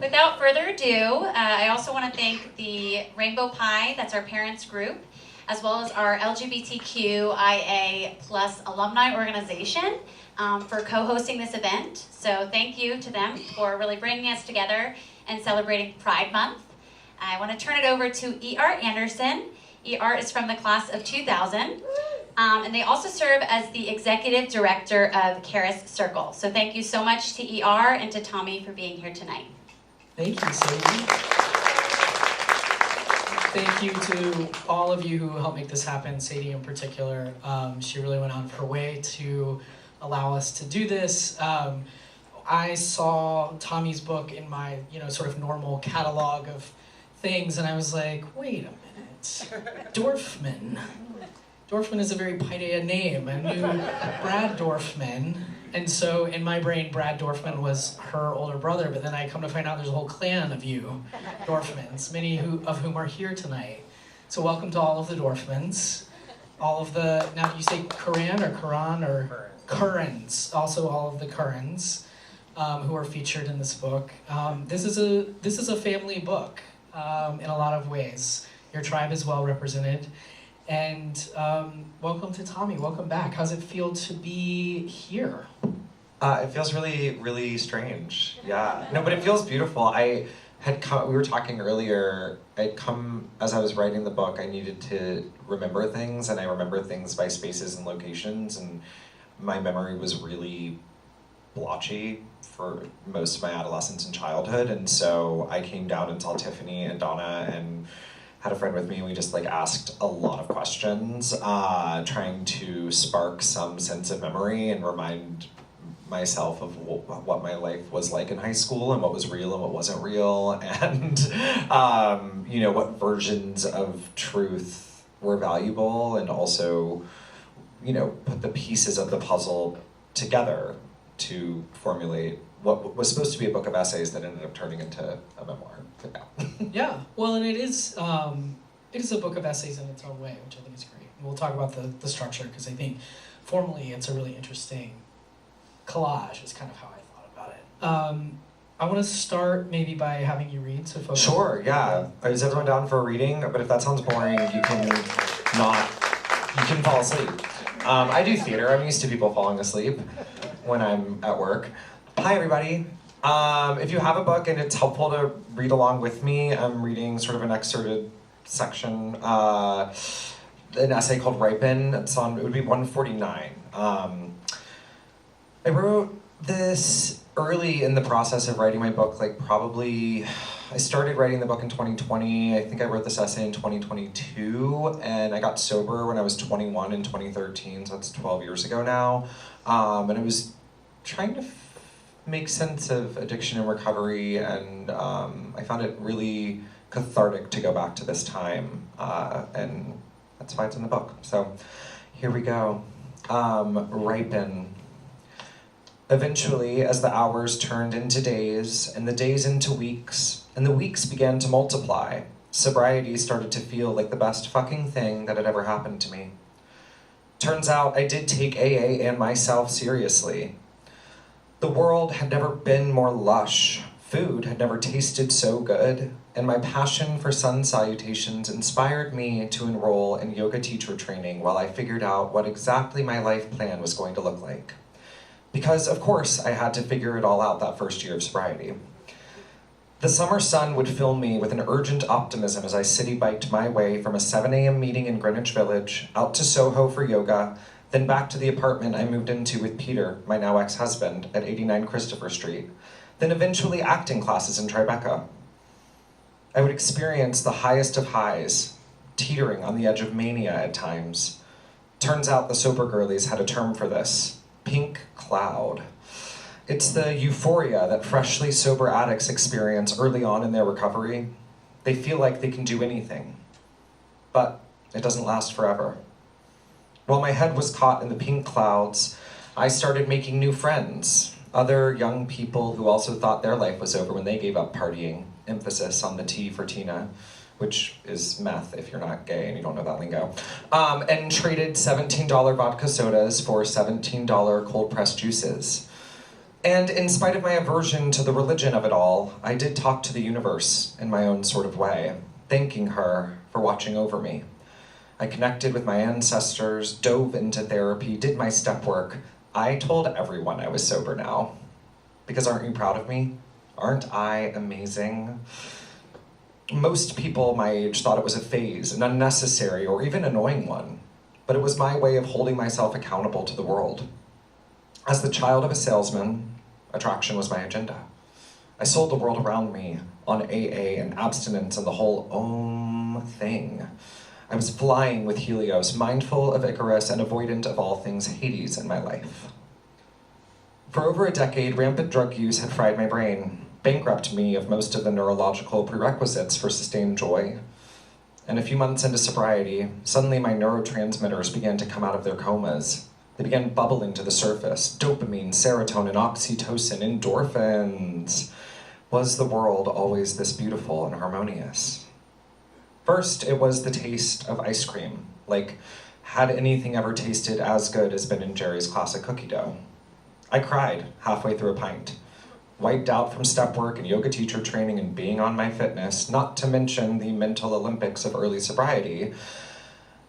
Without further ado, I also want to thank the Rainbow Pi, that's our parents group, as well as our LGBTQIA plus alumni organization for co-hosting this event. So thank you to them for really bringing us together and celebrating Pride Month. I want to turn it over to E.R. Anderson. E.R. is from the class of 2000, and they also serve as the executive director of Charis Circle. So thank you so much to E.R. and to Tommy for being here tonight. Thank you, Sadie. Thank you to all of you who helped make this happen, Sadie in particular. She really went out of her way to allow us to do this. I saw Tommy's book in my, sort of normal catalog of things, and I was like, wait a minute, Dorfman. Dorfman is a very Paideia name. I knew Brad Dorfman, and so in my brain, Brad Dorfman was her older brother, but then I come to find out there's a whole clan of you Dorfmans, many of whom are here tonight. So welcome to all of the Dorfmans. All of the, now you say Curran or Curran or Currans, also all of the Currans who are featured in this book. This is a family book in a lot of ways. Your tribe is well represented. And welcome to Tommy, welcome back. How's it feel to be here? It feels really, really strange. Yeah. No, but it feels beautiful. We were talking earlier, I'd come, as I was writing the book, I needed to remember things, and I remember things by spaces and locations, and my memory was really blotchy for most of my adolescence and childhood, and so I came down and saw Tiffany and Donna and had a friend with me, and we just asked a lot of questions, trying to spark some sense of memory and remind myself of what my life was like in high school and what was real and what wasn't real, and what versions of truth were valuable, and also put the pieces of the puzzle together to formulate what was supposed to be a book of essays that ended up turning into a memoir. Yeah, well, and it is a book of essays in its own way, which I think is great. And we'll talk about the structure, because I think formally it's a really interesting collage is kind of how I thought about it. I want to start maybe by having you read, so folks. Sure, yeah. Is everyone down for a reading? But if that sounds boring, you can fall asleep. I do theater. I'm used to people falling asleep when I'm at work. Hi, everybody. If you have a book and it's helpful to read along with me, I'm reading sort of an excerpted section, an essay called Ripen. It would be 149. I wrote this early in the process of writing my book, I started writing the book in 2020. I think I wrote this essay in 2022, and I got sober when I was 21 in 2013, so that's 12 years ago now. And I was trying to make sense of addiction and recovery, and I found it really cathartic to go back to this time, and that's why it's in the book. So here we go. Ripen. Eventually, as the hours turned into days, and the days into weeks, and the weeks began to multiply, sobriety started to feel like the best fucking thing that had ever happened to me. Turns out I did take AA and myself seriously. The world had never been more lush, food had never tasted so good, and my passion for sun salutations inspired me to enroll in yoga teacher training while I figured out what exactly my life plan was going to look like. Because, of course, I had to figure it all out that first year of sobriety. The summer sun would fill me with an urgent optimism as I city-biked my way from a 7 a.m. meeting in Greenwich Village, out to Soho for yoga, then back to the apartment I moved into with Peter, my now ex-husband, at 89 Christopher Street, then eventually acting classes in Tribeca. I would experience the highest of highs, teetering on the edge of mania at times. Turns out the sober girlies had a term for this. Pink cloud. It's the euphoria that freshly sober addicts experience early on in their recovery. They feel like they can do anything, but it doesn't last forever. While my head was caught in the pink clouds, I started making new friends, other young people who also thought their life was over when they gave up partying, emphasis on the T for Tina, which is meth if you're not gay and you don't know that lingo, and traded $17 vodka sodas for $17 cold-pressed juices. And in spite of my aversion to the religion of it all, I did talk to the universe in my own sort of way, thanking her for watching over me. I connected with my ancestors, dove into therapy, did my step work. I told everyone I was sober now. Because aren't you proud of me? Aren't I amazing? Most people my age thought it was a phase, an unnecessary or even annoying one, but it was my way of holding myself accountable to the world. As the child of a salesman, attraction was my agenda. I sold the world around me on AA and abstinence and the whole thing. I was flying with Helios, mindful of Icarus and avoidant of all things Hades in my life. For over a decade, rampant drug use had fried my brain, bankrupted me of most of the neurological prerequisites for sustained joy. And a few months into sobriety, suddenly my neurotransmitters began to come out of their comas. They began bubbling to the surface. Dopamine, serotonin, oxytocin, endorphins. Was the world always this beautiful and harmonious? First, it was the taste of ice cream. Like, had anything ever tasted as good as Ben and Jerry's classic cookie dough? I cried halfway through a pint. Wiped out from step work and yoga teacher training and being on my fitness, not to mention the mental Olympics of early sobriety,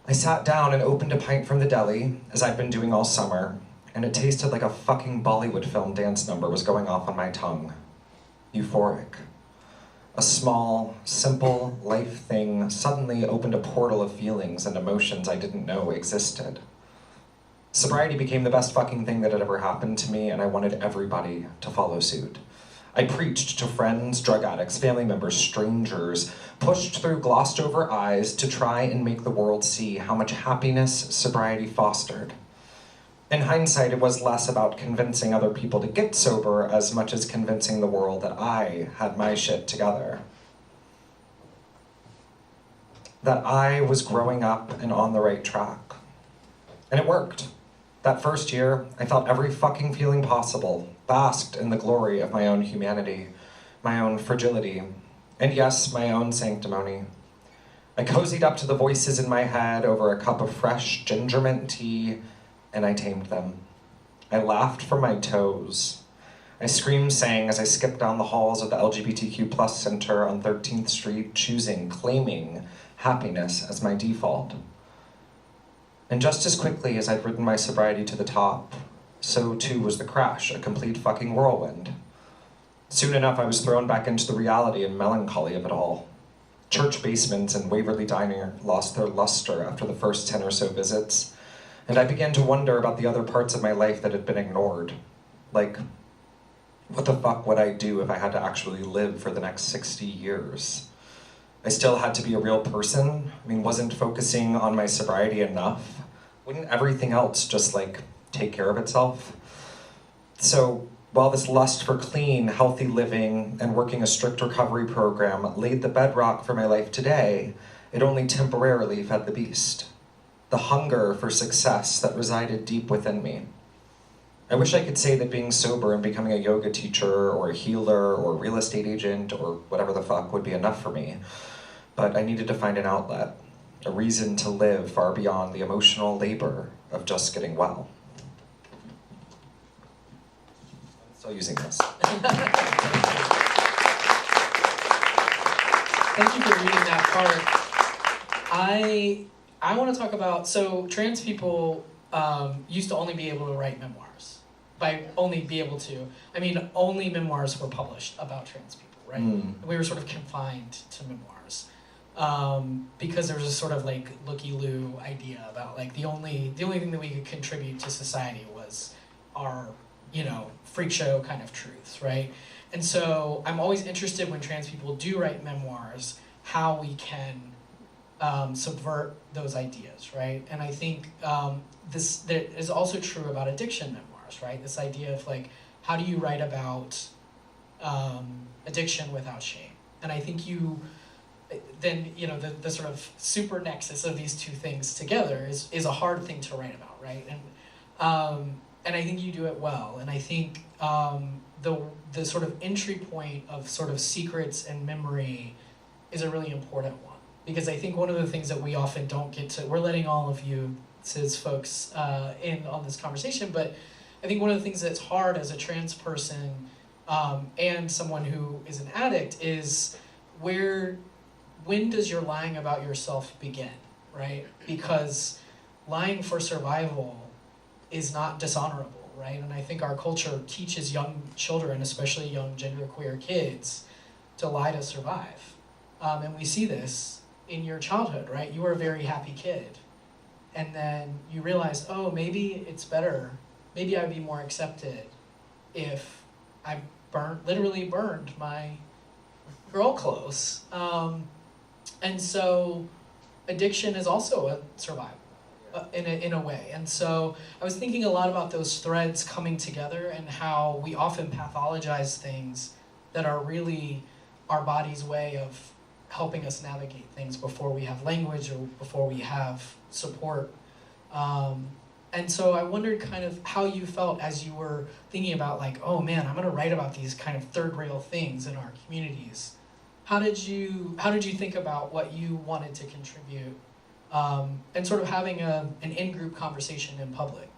I sat down and opened a pint from the deli, as I'd been doing all summer, and it tasted like a fucking Bollywood film dance number was going off on my tongue. Euphoric. A small, simple life thing suddenly opened a portal of feelings and emotions I didn't know existed. Sobriety became the best fucking thing that had ever happened to me, and I wanted everybody to follow suit. I preached to friends, drug addicts, family members, strangers, pushed through glossed over eyes to try and make the world see how much happiness sobriety fostered. In hindsight, it was less about convincing other people to get sober as much as convincing the world that I had my shit together. That I was growing up and on the right track. And it worked. That first year, I felt every fucking feeling possible, basked in the glory of my own humanity, my own fragility, and yes, my own sanctimony. I cozied up to the voices in my head over a cup of fresh ginger mint tea, and I tamed them. I laughed from my toes. I screamed, sang as I skipped down the halls of the LGBTQ+ Center on 13th Street, claiming happiness as my default. And just as quickly as I'd ridden my sobriety to the top, so too was the crash, a complete fucking whirlwind. Soon enough, I was thrown back into the reality and melancholy of it all. Church basements and Waverly Diner lost their luster after the first 10 or so visits, and I began to wonder about the other parts of my life that had been ignored. Like, what the fuck would I do if I had to actually live for the next 60 years? I still had to be a real person. I mean, wasn't focusing on my sobriety enough? Wouldn't everything else just, take care of itself? So, while this lust for clean, healthy living and working a strict recovery program laid the bedrock for my life today, it only temporarily fed the beast. The hunger for success that resided deep within me. I wish I could say that being sober and becoming a yoga teacher or a healer or a real estate agent or whatever the fuck would be enough for me. But I needed to find an outlet, a reason to live far beyond the emotional labor of just getting well. I'm still using this. Thank you for reading that part. I want to talk about, so trans people used to only be able to write memoirs. By only be able to, I mean only memoirs were published about trans people, right? And we were sort of confined to memoirs. Because there was a sort of looky-loo idea about the only thing that we could contribute to society was our, freak show kind of truths, right? And so I'm always interested when trans people do write memoirs, how we can subvert those ideas, right? And I think that is also true about addiction memoirs, right? This idea of how do you write about addiction without shame? And I think then the sort of super nexus of these two things together is a hard thing to write about, right? And I think you do it well. And I think the sort of entry point of sort of secrets and memory is a really important one. Because I think one of the things that we often don't get to, we're letting all of you cis folks in on this conversation, but I think one of the things that's hard as a trans person and someone who is an addict is when does your lying about yourself begin, right? Because lying for survival is not dishonorable, right? And I think our culture teaches young children, especially young genderqueer kids, to lie to survive. And we see this in your childhood, right? You were a very happy kid. And then you realize, oh, maybe it's better. Maybe I'd be more accepted if I literally burned my girl clothes. And so addiction is also a survival in a way. And so I was thinking a lot about those threads coming together and how we often pathologize things that are really our body's way of helping us navigate things before we have language or before we have support. And so I wondered kind of how you felt as you were thinking about like, oh man, I'm gonna write about these kind of third rail things in our communities. How did you think about what you wanted to contribute and sort of having an in-group conversation in public?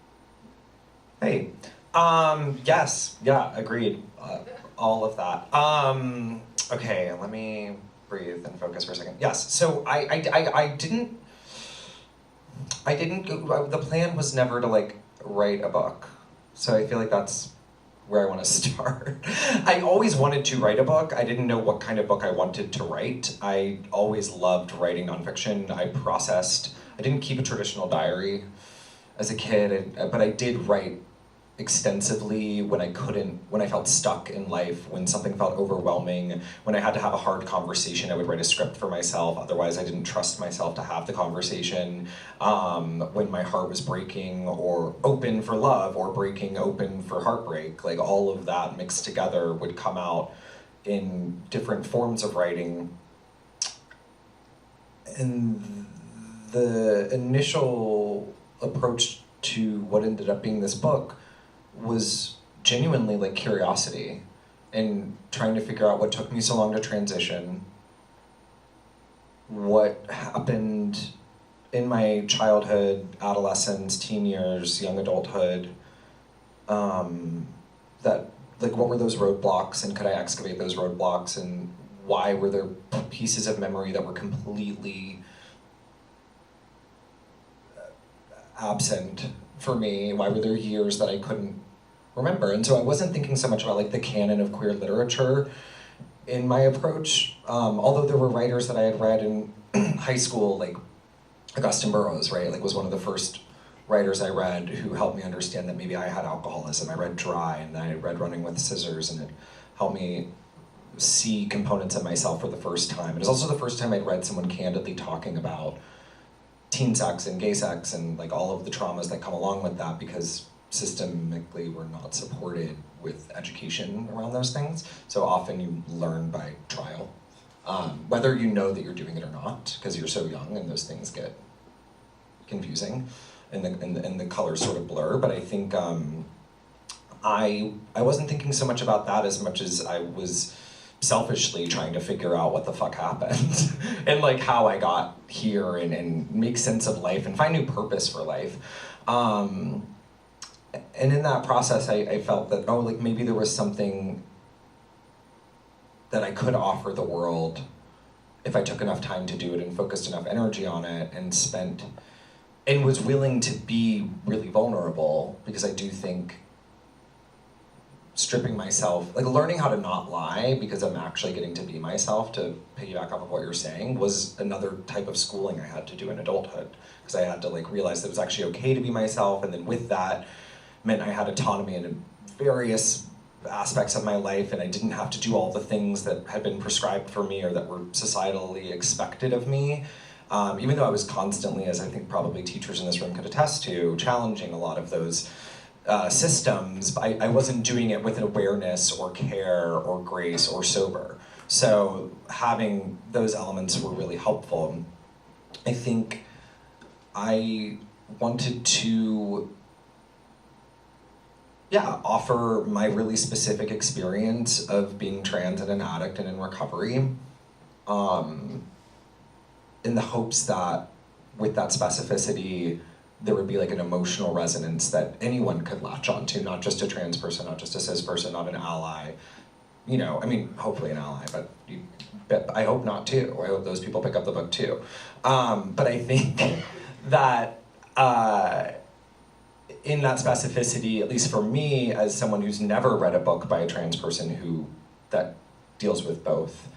Hey, yes, yeah, agreed, all of that. Okay, let me breathe and focus for a second. Yes, so I didn't, the plan was never to like write a book. So I feel like that's where I want to start. I always wanted to write a book. I didn't know what kind of book I wanted to write. I always loved writing nonfiction. I didn't keep a traditional diary as a kid, but I did write extensively when I felt stuck in life, when something felt overwhelming, when I had to have a hard conversation, I would write a script for myself. Otherwise, I didn't trust myself to have the conversation. When my heart was breaking or open for love or breaking open for heartbreak, like all of that mixed together would come out in different forms of writing. And the initial approach to what ended up being this book was genuinely like curiosity and trying to figure out what took me so long to transition, what happened in my childhood, adolescence, teen years, young adulthood, that like what were those roadblocks and could I excavate those roadblocks, and why were there pieces of memory that were completely absent for me? Why were there years that I couldn't remember? And so I wasn't thinking so much about like the canon of queer literature in my approach, although there were writers that I had read in high school, like Augustin Burroughs, right? Like was one of the first writers I read who helped me understand that maybe I had alcoholism. I read Dry, and I read Running with Scissors, and it helped me see components of myself for the first time. It was also the first time I'd read someone candidly talking about teen sex and gay sex and like all of the traumas that come along with that, because systemically we're not supported with education around those things. So often you learn by trial, whether you know that you're doing it or not, because you're so young and those things get confusing and the colors sort of blur. But I think I wasn't thinking so much about that as much as I was selfishly trying to figure out what the fuck happened and like how I got here and make sense of life and find new purpose for life. And in that process, I felt that, oh, like maybe there was something that I could offer the world if I took enough time to do it and focused enough energy on it and was willing to be really vulnerable, because I do think stripping myself, like learning how to not lie because I'm actually getting to be myself, to piggyback off of what you're saying, was another type of schooling I had to do in adulthood, because I had to like realize that it was actually okay to be myself, and then with that meant I had autonomy in various aspects of my life, and I didn't have to do all the things that had been prescribed for me or that were societally expected of me. Even though I was constantly, as I think probably teachers in this room could attest to, challenging a lot of those systems, I wasn't doing it with awareness or care or grace or sober. So having those elements were really helpful. I think I wanted to offer my really specific experience of being trans and an addict and in recovery, in the hopes that with that specificity, there would be like an emotional resonance that anyone could latch onto, not just a trans person, not just a cis person, not an ally. You know, I mean, hopefully an ally, but I hope not too. I hope those people pick up the book too. But I think that in that specificity, at least for me, as someone who's never read a book by a trans person that deals with both,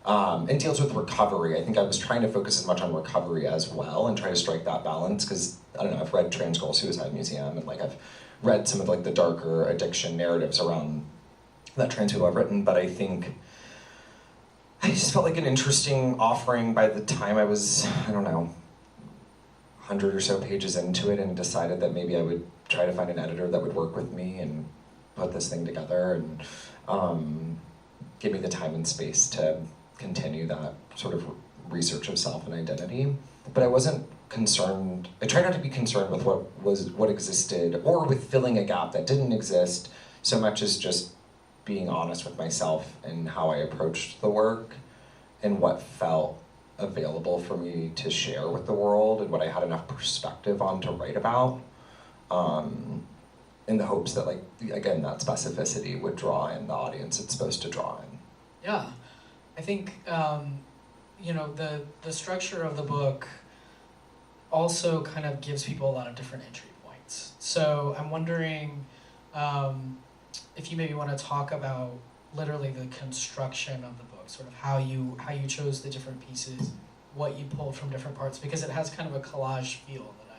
and deals with recovery. I think I was trying to focus as much on recovery as well and try to strike that balance, because, I don't know, I've read Trans Girl Suicide Museum, and like I've read some of like the darker addiction narratives around that trans people have written, but I think I just felt like an interesting offering by the time I was, I don't know, 100 or so pages into it, and decided that maybe I would try to find an editor that would work with me and put this thing together and give me the time and space to continue that sort of research of self and identity. But I wasn't concerned, I tried not to be concerned with what existed, or with filling a gap that didn't exist, so much as just being honest with myself and how I approached the work and what felt available for me to share with the world and what I had enough perspective on to write about, in the hopes that, like, again, that specificity would draw in the audience it's supposed to draw in. Yeah, I think, you know, the structure of the book also kind of gives people a lot of different entry points. So I'm wondering if you maybe want to talk about literally the construction of the book, sort of how you chose the different pieces, what you pulled from different parts, because it has kind of a collage feel that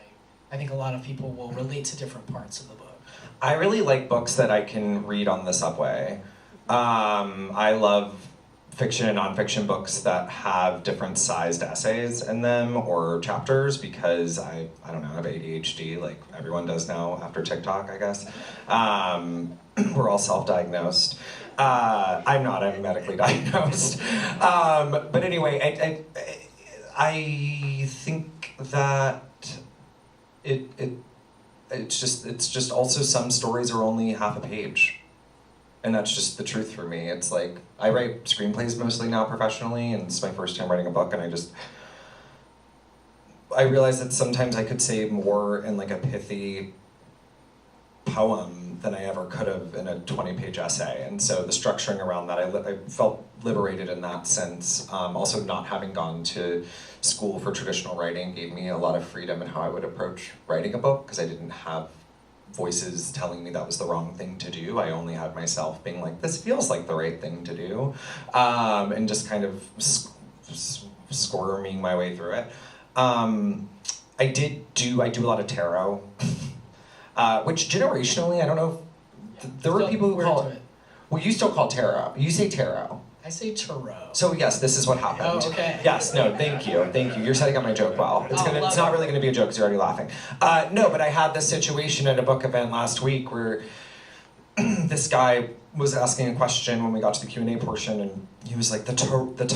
I think a lot of people will relate to different parts of the book. I really like books that I can read on the subway. I love fiction and nonfiction books that have different sized essays in them or chapters, because I don't know, I have ADHD, like everyone does now after TikTok, I guess. We're all self-diagnosed. I'm not, I'm medically diagnosed. But anyway, I think that it's just also some stories are only half a page. And that's just the truth for me. It's like, I write screenplays mostly now professionally, and it's my first time writing a book, and I realize that sometimes I could say more in like a pithy poem than I ever could have in a 20-page essay. And so the structuring around that, I felt liberated in that sense. Also, not having gone to school for traditional writing gave me a lot of freedom in how I would approach writing a book, because I didn't have voices telling me that was the wrong thing to do. I only had myself being like, this feels like the right thing to do, and just kind of squirming my way through it. I do a lot of tarot, which generationally, I don't know, there were people who call it, well, you still call tarot, you say tarot. I say tarot. So yes, this is what happened. Oh, okay. Yes, no, thank you. You're setting up my joke well. It's not really gonna be a joke because you're already laughing. No, but I had this situation at a book event last week where this guy was asking a question when we got to the Q&A portion, and he was like, the tarot, and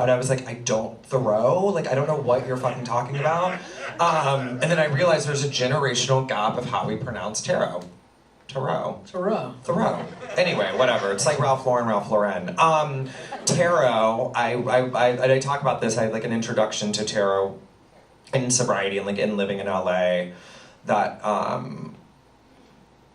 I was like, I don't know what you're fucking talking about. And then I realized there's a generational gap of how we pronounce tarot. Tarot. Anyway, whatever. It's like Ralph Lauren. Tarot, I talk about this. I have like an introduction to tarot in sobriety and like in living in LA that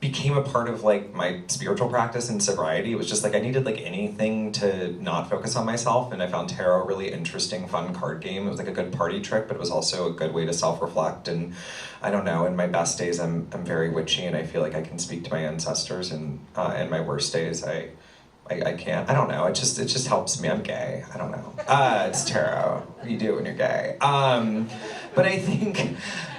became a part of like my spiritual practice in sobriety. It was just like I needed like anything to not focus on myself, and I found tarot a really interesting, fun card game. It was like a good party trick, but it was also a good way to self-reflect. And I don't know, in my best days I'm very witchy, and I feel like I can speak to my ancestors, and in my worst days I can't. I don't know. It just helps me. I'm gay. I don't know. It's tarot. You do it when you're gay. But I think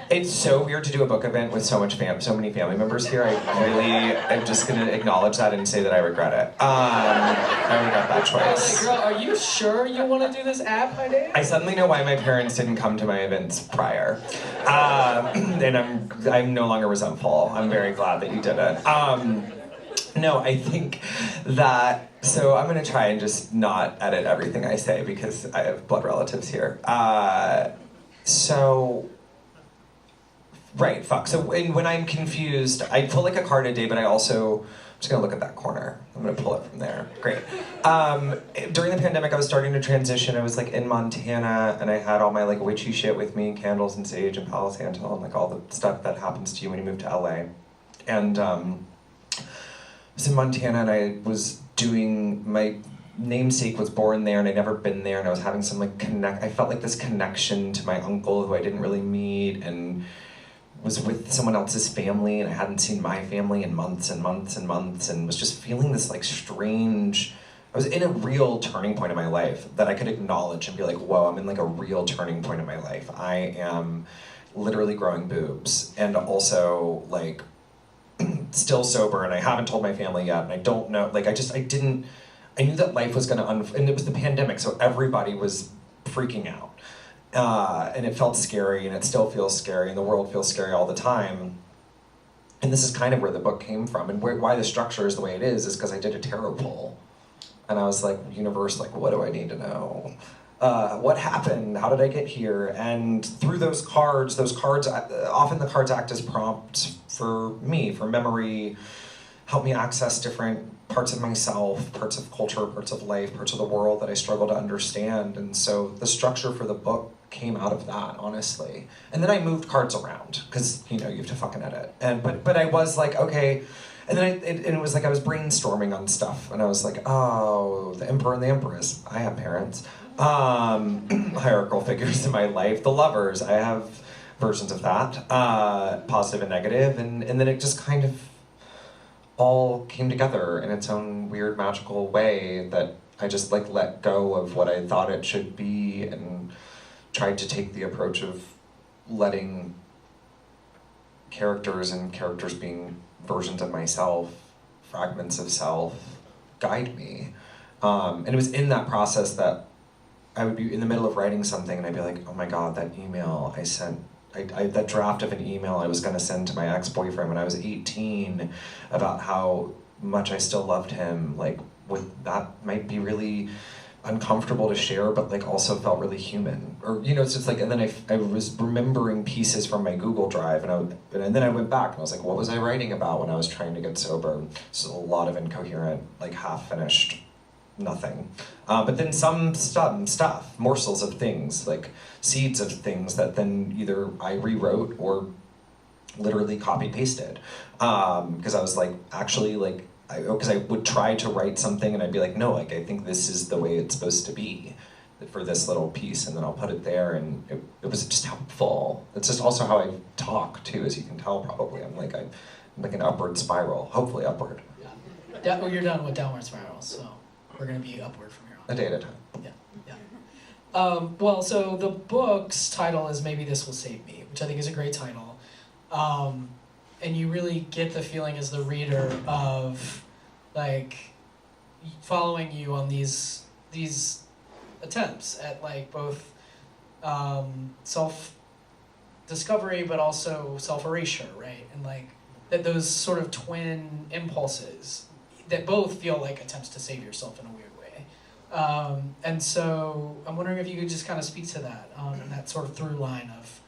it's so weird to do a book event with so many family members here. I'm just gonna acknowledge that and say that I regret it. I regret that choice. Girl, are you sure you want to do this at Paideia? I suddenly know why my parents didn't come to my events prior, and I'm no longer resentful. I'm very glad that you did it. No, I think that, so I'm gonna try and just not edit everything I say because I have blood relatives here. Right, fuck. So when I'm confused, I pull like a card a day, but I'm just gonna look at that corner. I'm gonna pull it from there. Great. During the pandemic, I was starting to transition. I was like in Montana, and I had all my like witchy shit with me, candles and sage and Palo Santo, and like all the stuff that happens to you when you move to LA. And I was in Montana, and I was doing my namesake was born there, and I'd never been there, and I was having some like I felt like this connection to my uncle who I didn't really meet, and was with someone else's family, and I hadn't seen my family in months and months and months, and was just feeling this like strange. I was in a real turning point in my life that I could acknowledge and be like, whoa, I'm in like a real turning point in my life. I am literally growing boobs, and also like still sober, and I haven't told my family yet, and I don't know, like I knew that life was gonna and it was the pandemic, so everybody was freaking out. And it felt scary, and it still feels scary, and the world feels scary all the time. And this is kind of where the book came from, and why the structure is the way it is because I did a tarot pull. And I was like, universe, like, what do I need to know? What happened? How did I get here? And through those cards, often the cards act as prompts for me, for memory, help me access different parts of myself, parts of culture, parts of life, parts of the world that I struggle to understand. And so the structure for the book came out of that, honestly. And then I moved cards around, because, you have to fucking edit. But I was like, okay. And then it was like I was brainstorming on stuff, and I was like, oh, the Emperor and the Empress. I have parents. Hierarchical figures in my life. The lovers. I have versions of that, positive and negative. And then it just kind of all came together in its own weird, magical way that I just like let go of what I thought it should be and tried to take the approach of letting characters being versions of myself, fragments of self, guide me. And it was in that process that I would be in the middle of writing something, and I'd be like, oh my God, that email I sent, that draft of an email I was gonna send to my ex-boyfriend when I was 18 about how much I still loved him, like, that might be really uncomfortable to share, but like also felt really human. Or, it's just like, and then I was remembering pieces from my Google Drive, and then I went back and I was like, what was I writing about when I was trying to get sober? So a lot of incoherent, like half-finished nothing. But then some stuff, morsels of things, like seeds of things that then either I rewrote or literally copy-pasted. Because I was like, actually, like, because I would try to write something and I'd be like, no, like, I think this is the way it's supposed to be for this little piece, and then I'll put it there, and it was just helpful. It's just also how I talk, too, as you can tell, probably. I'm like an upward spiral, hopefully upward. Yeah, well, you're done with downward spirals, so we're going to be upward from here on. A day at a time. Yeah. Well, so the book's title is Maybe This Will Save Me, which I think is a great title. And you really get the feeling as the reader of, like, following you on these attempts at, like, both self-discovery but also self-erasure, right? And, like, that those sort of twin impulses that both feel like attempts to save yourself in a weird way. And so I'm wondering if you could just kind of speak to that, and that sort of through line of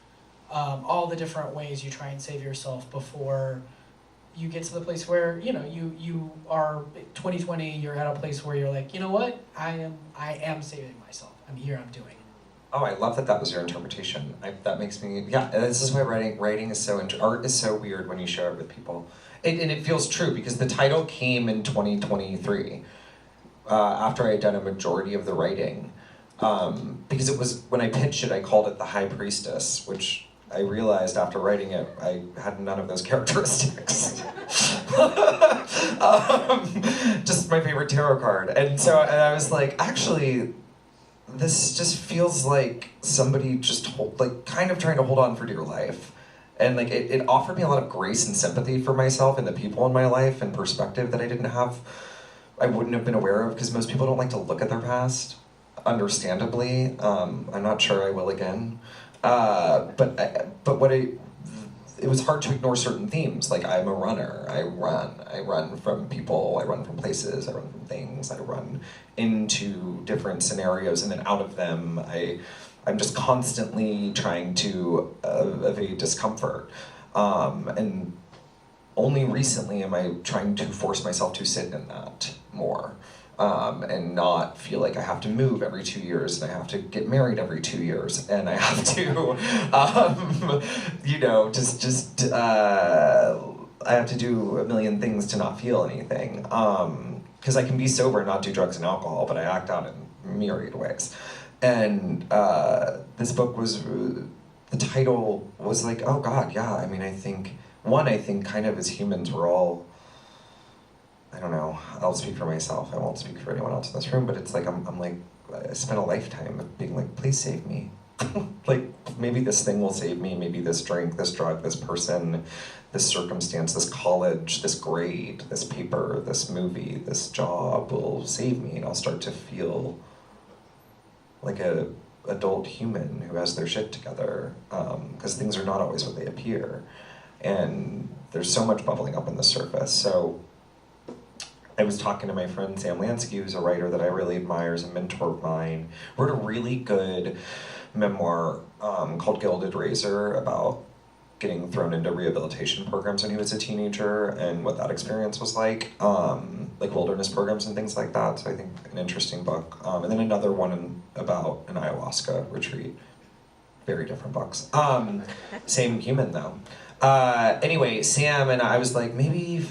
all the different ways you try and save yourself before you get to the place where, you are 2020, you're at a place where you're like, you know what, I am saving myself. I'm here, I'm doing it. Oh, I love that was your interpretation. That makes me, this is why writing is so, art is so weird when you share it with people. And it feels true, because the title came in 2023, after I had done a majority of the writing. Because it was, when I pitched it, I called it The High Priestess, which I realized after writing it, I had none of those characteristics. Just my favorite tarot card. And I was like, actually, this just feels like somebody just kind of trying to hold on for dear life. And like it offered me a lot of grace and sympathy for myself and the people in my life and perspective that I wouldn't have been aware of, because most people don't like to look at their past, understandably. I'm not sure I will again. But it was hard to ignore certain themes. Like, I'm a runner. I run from people. I run from places. I run from things. I run into different scenarios, and then out of them, I'm just constantly trying to evade discomfort. And only recently am I trying to force myself to sit in that more. and not feel like I have to move every 2 years and I have to get married every 2 years and I have to, I have to do a million things to not feel anything. Because I can be sober and not do drugs and alcohol, but I act out in myriad ways. And this book was, the title was like, oh God, yeah. I mean, I think kind of as humans, we're all, I don't know, I'll speak for myself, I won't speak for anyone else in this room, but it's like, I'm like, I spent a lifetime of being like, please save me. Like, maybe this thing will save me, maybe this drink, this drug, this person, this circumstance, this college, this grade, this paper, this movie, this job will save me, and I'll start to feel like a adult human who has their shit together, because things are not always what they appear. And there's so much bubbling up on the surface. So I was talking to my friend Sam Lansky, who's a writer that I really admire, is a mentor of mine, wrote a really good memoir called Gilded Razor about getting thrown into rehabilitation programs when he was a teenager and what that experience was like wilderness programs and things like that. So I think an interesting book. And then another one about an ayahuasca retreat. Very different books. Same human though. Anyway, Sam and I was like, maybe,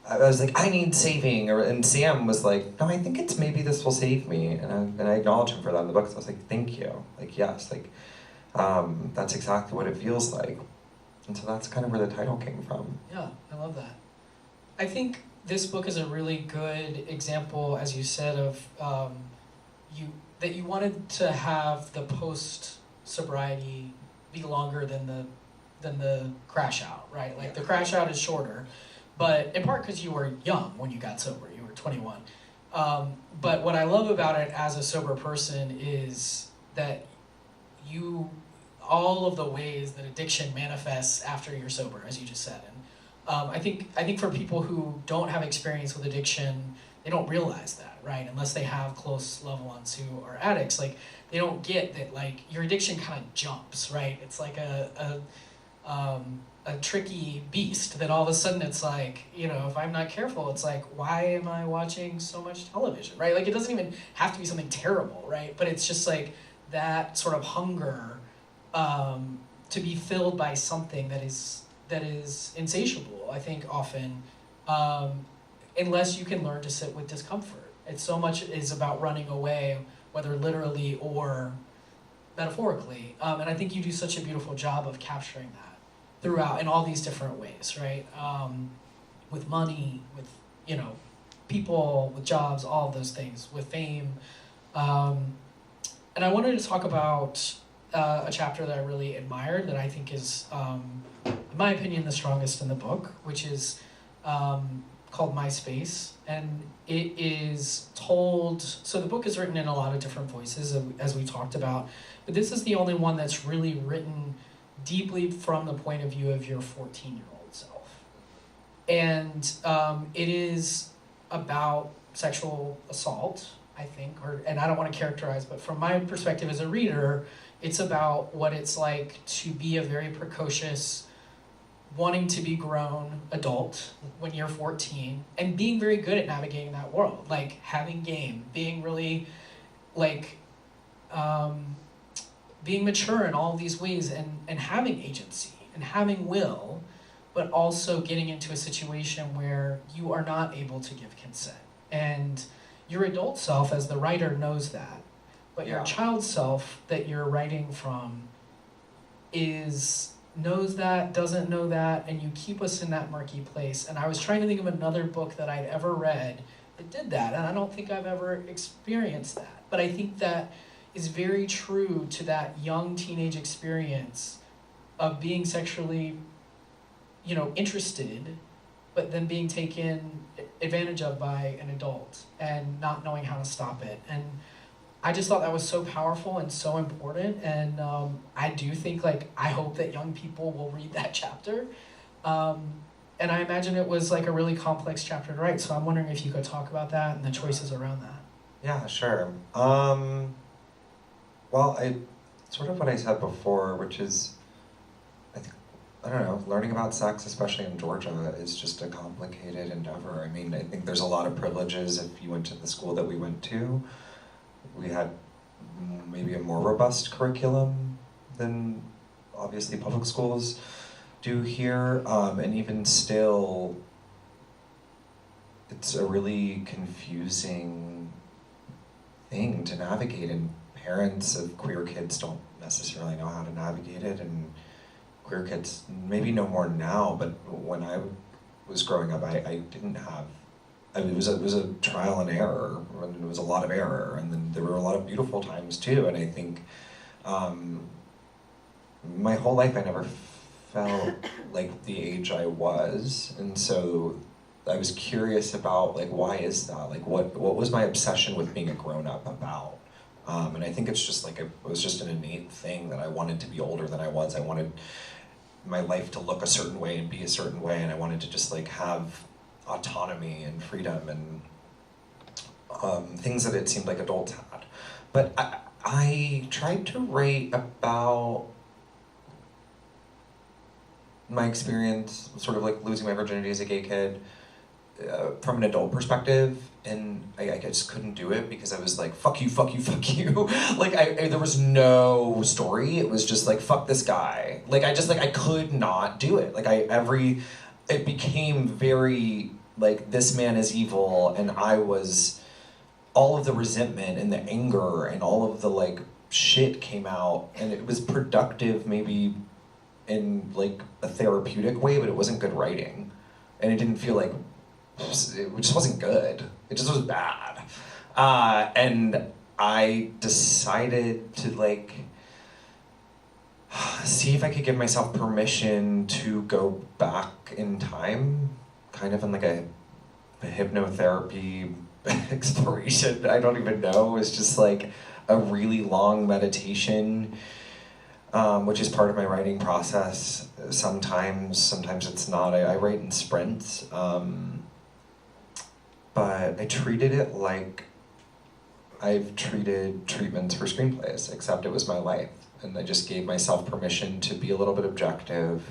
I was like, I need saving, and Sam was like, no, I think it's maybe this will save me, and I acknowledge him for that in the book. So I was like, thank you, like yes, like that's exactly what it feels like, and so that's kind of where the title came from. Yeah, I love that. I think this book is a really good example, as you said, of that you wanted to have the post sobriety be longer than the crash out, right? Like the crash out is shorter. But in part because you were young when you got sober, you were 21. But what I love about it as a sober person is that all of the ways that addiction manifests after you're sober, as you just said. And I think for people who don't have experience with addiction, they don't realize that, right? Unless they have close loved ones who are addicts, like they don't get that like your addiction kind of jumps, right? It's like a tricky beast that all of a sudden it's like, if I'm not careful, it's like, why am I watching so much television, right? Like it doesn't even have to be something terrible, right? But it's just like that sort of hunger to be filled by something that is insatiable, I think often, unless you can learn to sit with discomfort. It's so much is about running away, whether literally or metaphorically. And I think you do such a beautiful job of capturing that throughout in all these different ways, right? With money, with people, with jobs, all of those things, with fame. And I wanted to talk about a chapter that I really admired, that I think is, in my opinion, the strongest in the book, which is called My Space. And it is told, so the book is written in a lot of different voices, as we talked about, but this is the only one that's really written deeply from the point of view of your 14-year-old self. And it is about sexual assault, I think, and I don't want to characterize, but from my perspective as a reader, it's about what it's like to be a very precocious, wanting to be grown adult when you're 14, and being very good at navigating that world, like having game, being really like being mature in all these ways, and having agency and having will, but also getting into a situation where you are not able to give consent. And your adult self, as the writer, knows that, but your child self that you're writing from knows that, doesn't know that, and you keep us in that murky place. And I was trying to think of another book that I'd ever read that did that, and I don't think I've ever experienced that. But I think that is very true to that young teenage experience of being sexually, interested, but then being taken advantage of by an adult and not knowing how to stop it. And I just thought that was so powerful and so important. And I do think, I hope that young people will read that chapter. And I imagine it was like a really complex chapter to write. So I'm wondering if you could talk about that and the choices around that. Yeah, sure. Well, sort of what I said before, which is, I think I don't know, learning about sex, especially in Georgia, is just a complicated endeavor. I mean, I think there's a lot of privileges if you went to the school that we went to. We had maybe a more robust curriculum than obviously public schools do here, and even still, it's a really confusing thing to navigate, and parents of queer kids don't necessarily know how to navigate it, and queer kids maybe know more now, but when I was growing up, I didn't have, I mean, it was a trial and error, and it was a lot of error, and then there were a lot of beautiful times too, and I think my whole life I never felt like the age I was, and so I was curious about, like, why is that? Like, what was my obsession with being a grown-up about? And I think it's just like, it was just an innate thing that I wanted to be older than I was. I wanted my life to look a certain way and be a certain way, and I wanted to just like have autonomy and freedom and things that it seemed like adults had. But I tried to write about my experience, sort of like losing my virginity as a gay kid, from an adult perspective, and I just couldn't do it because I was like, fuck you, fuck you, fuck you. Like, there was no story. It was just like, fuck this guy. Like, I could not do it. Like, it became very, like, this man is evil, and I was, all of the resentment and the anger and all of the, like, shit came out, and it was productive maybe in, like, a therapeutic way, but it wasn't good writing. And it didn't feel like, it just wasn't good. It just was bad. And I decided to, like, see if I could give myself permission to go back in time, kind of in like a hypnotherapy exploration. I don't even know. It was just like a really long meditation, which is part of my writing process. Sometimes it's not. I write in sprints. But I treated it like I've treated treatments for screenplays, except it was my life. And I just gave myself permission to be a little bit objective,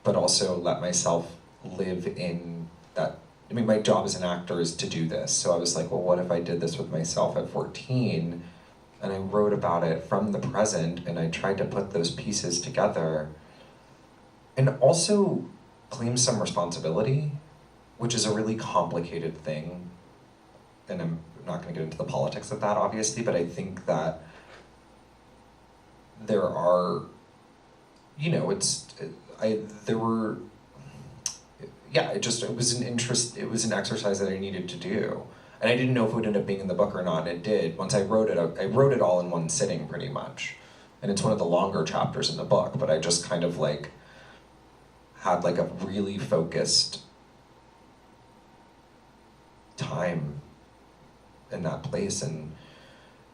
but also let myself live in that. I mean, my job as an actor is to do this. So I was like, well, what if I did this with myself at 14? And I wrote about it from the present, and I tried to put those pieces together. And also claim some responsibility, which is a really complicated thing, and I'm not going to get into the politics of that, obviously, but I think that there are, you know, it was an exercise that I needed to do, and I didn't know if it would end up being in the book or not, and it did. Once I wrote it all in one sitting, pretty much, and it's one of the longer chapters in the book, but I just kind of, like, had, like, a really focused time in that place, and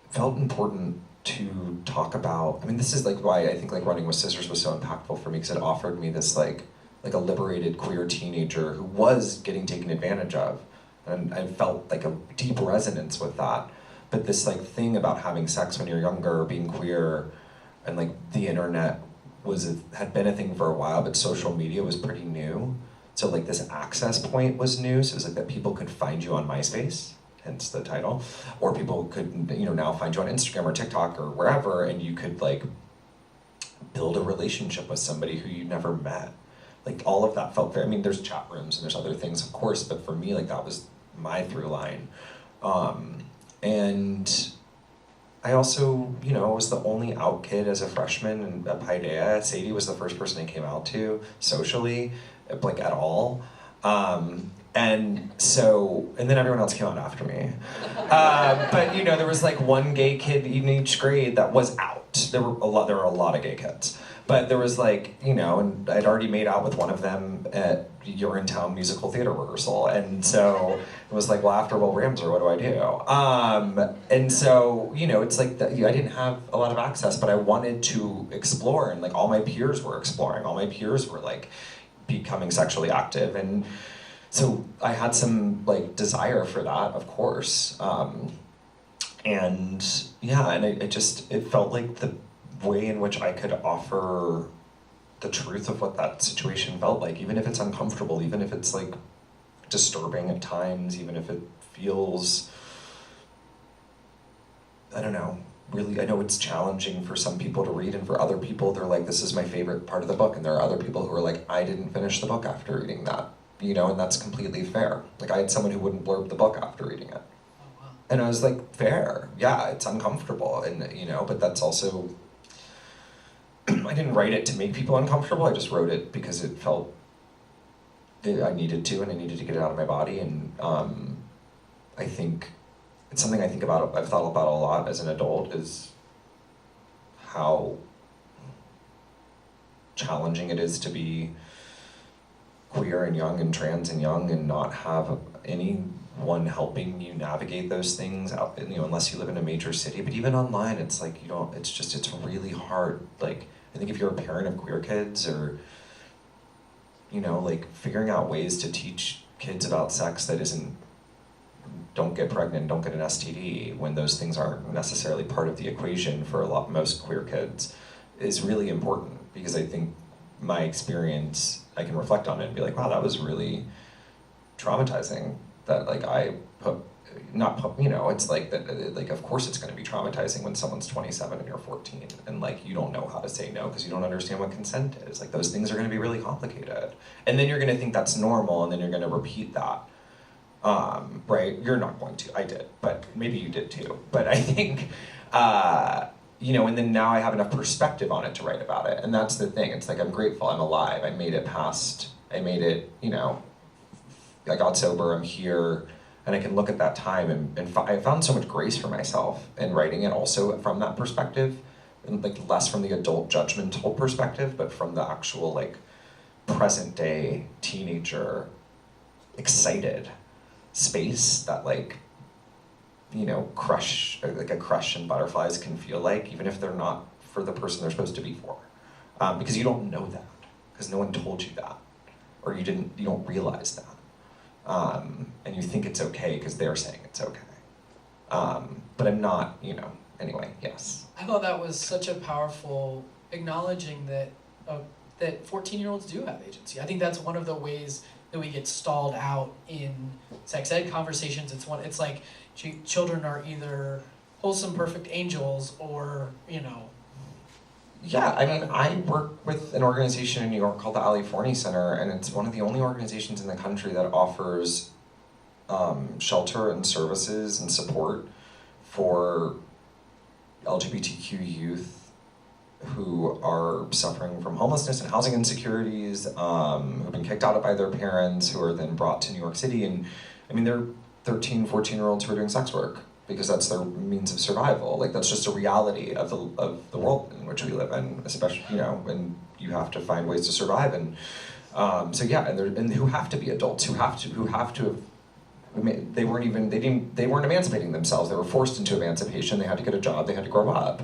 it felt important to talk about. I mean, this is like why I think like Running with Scissors was so impactful for me, because it offered me this like a liberated queer teenager who was getting taken advantage of, and I felt like a deep resonance with that. But this like thing about having sex when you're younger, being queer, and like the internet had been a thing for a while, but social media was pretty new. So like this access point was new, so it was like that people could find you on MySpace, hence the title, or people could, you know, now find you on Instagram or TikTok or wherever, and you could like build a relationship with somebody who you never met. Like all of that felt very, I mean, there's chat rooms and there's other things, of course, but for me, like that was my through line. And I also, you know, was the only out kid as a freshman at Paideia. Sadie was the first person I came out to socially, like at all. And then everyone else came out after me. But you know, there was like one gay kid in each grade that was out. There were a lot of gay kids. But there was like, you know, and I'd already made out with one of them at Urinetown musical theater rehearsal. And so it was like, well, after Will Ramser, what do I do? And so, you know, it's like, I didn't have a lot of access, but I wanted to explore, and like all my peers were exploring. All my peers were like becoming sexually active. And so I had some like desire for that, of course. And yeah, and it felt like the way in which I could offer the truth of what that situation felt like, even if it's uncomfortable, even if it's like disturbing at times, even if it feels, I don't know, really, I know it's challenging for some people to read, and for other people, they're like, this is my favorite part of the book, and there are other people who are like, I didn't finish the book after reading that, you know, and that's completely fair. Like, I had someone who wouldn't blurb the book after reading it. Oh, wow. And I was like, fair, yeah, it's uncomfortable, and, you know, but that's also, I didn't write it to make people uncomfortable, I just wrote it because it felt, I needed to, and I needed to get it out of my body, and I think, it's something I think about, I've thought about a lot as an adult, is how challenging it is to be queer and young and trans and young and not have anyone helping you navigate those things out, you know, unless you live in a major city. But even online, it's like, you don't, it's really hard. Like, I think if you're a parent of queer kids, or, you know, like figuring out ways to teach kids about sex that isn't, don't get pregnant, don't get an STD, when those things aren't necessarily part of the equation for most queer kids, is really important. Because I think my experience, I can reflect on it and be like, wow, that was really traumatizing. That like you know, it's like that. Like, of course, it's going to be traumatizing when someone's 27 and you're 14, and like you don't know how to say no because you don't understand what consent is. Like, those things are going to be really complicated, and then you're going to think that's normal, and then you're going to repeat that. Right? You're not going to. I did, but maybe you did too. But I think, you know, and then now I have enough perspective on it to write about it, and that's the thing. It's like, I'm grateful, I'm alive, I made it, you know, I got sober, I'm here, and I can look at that time, and I found so much grace for myself in writing it also from that perspective, and like less from the adult judgmental perspective, but from the actual like present day teenager excited space that, like, you know, like a crush and butterflies can feel like, even if they're not for the person they're supposed to be for, because you don't know that, because no one told you that, or you don't realize that, and you think it's okay because they're saying it's okay, but I'm not, you know. Anyway, yes. I thought that was such a powerful acknowledging that that 14-year-olds do have agency. I think that's one of the ways that we get stalled out in sex ed conversations. It's like children are either wholesome, perfect angels, or, you know. Yeah, I mean, I work with an organization in New York called the Ali Forney Center, and it's one of the only organizations in the country that offers shelter and services and support for LGBTQ youth who are suffering from homelessness and housing insecurities, who've been kicked out by their parents, who are then brought to New York City. And I mean, they're 13, 14-year-olds who are doing sex work because that's their means of survival. Like, that's just a reality of the world in which we live in, especially, you know, and you have to find ways to survive. And so yeah, and who have to be adults, who have to they weren't emancipating themselves. They were forced into emancipation. They had to get a job. They had to grow up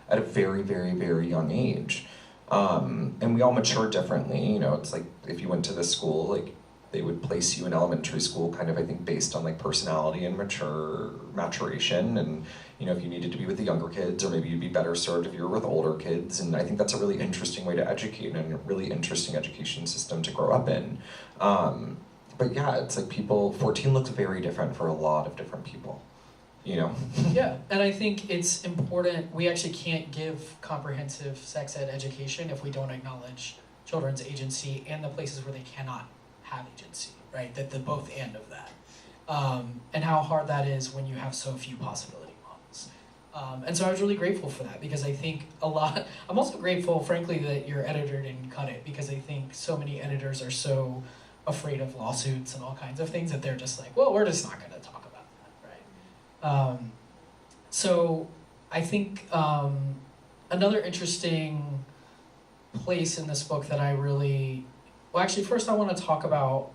at a very, very, very young age. And we all mature differently. You know, it's like if you went to this school, like they would place you in elementary school kind of, I think, based on like personality and maturation. And, you know, if you needed to be with the younger kids, or maybe you'd be better served if you were with older kids. And I think that's a really interesting way to educate, and a really interesting education system to grow up in. But yeah, it's like 14 looks very different for a lot of different people. You know? Yeah, and I think it's important. We actually can't give comprehensive sex ed education if we don't acknowledge children's agency and the places where they cannot have agency, right? The both and of that. And how hard that is when you have so few possibility models. And so I was really grateful for that, because I think I'm also grateful, frankly, that your editor didn't cut it, because I think so many editors are so afraid of lawsuits and all kinds of things that they're just like, well, we're just not going to talk about that, right? So I think another interesting place in this book that I really, well, actually, first I want to talk about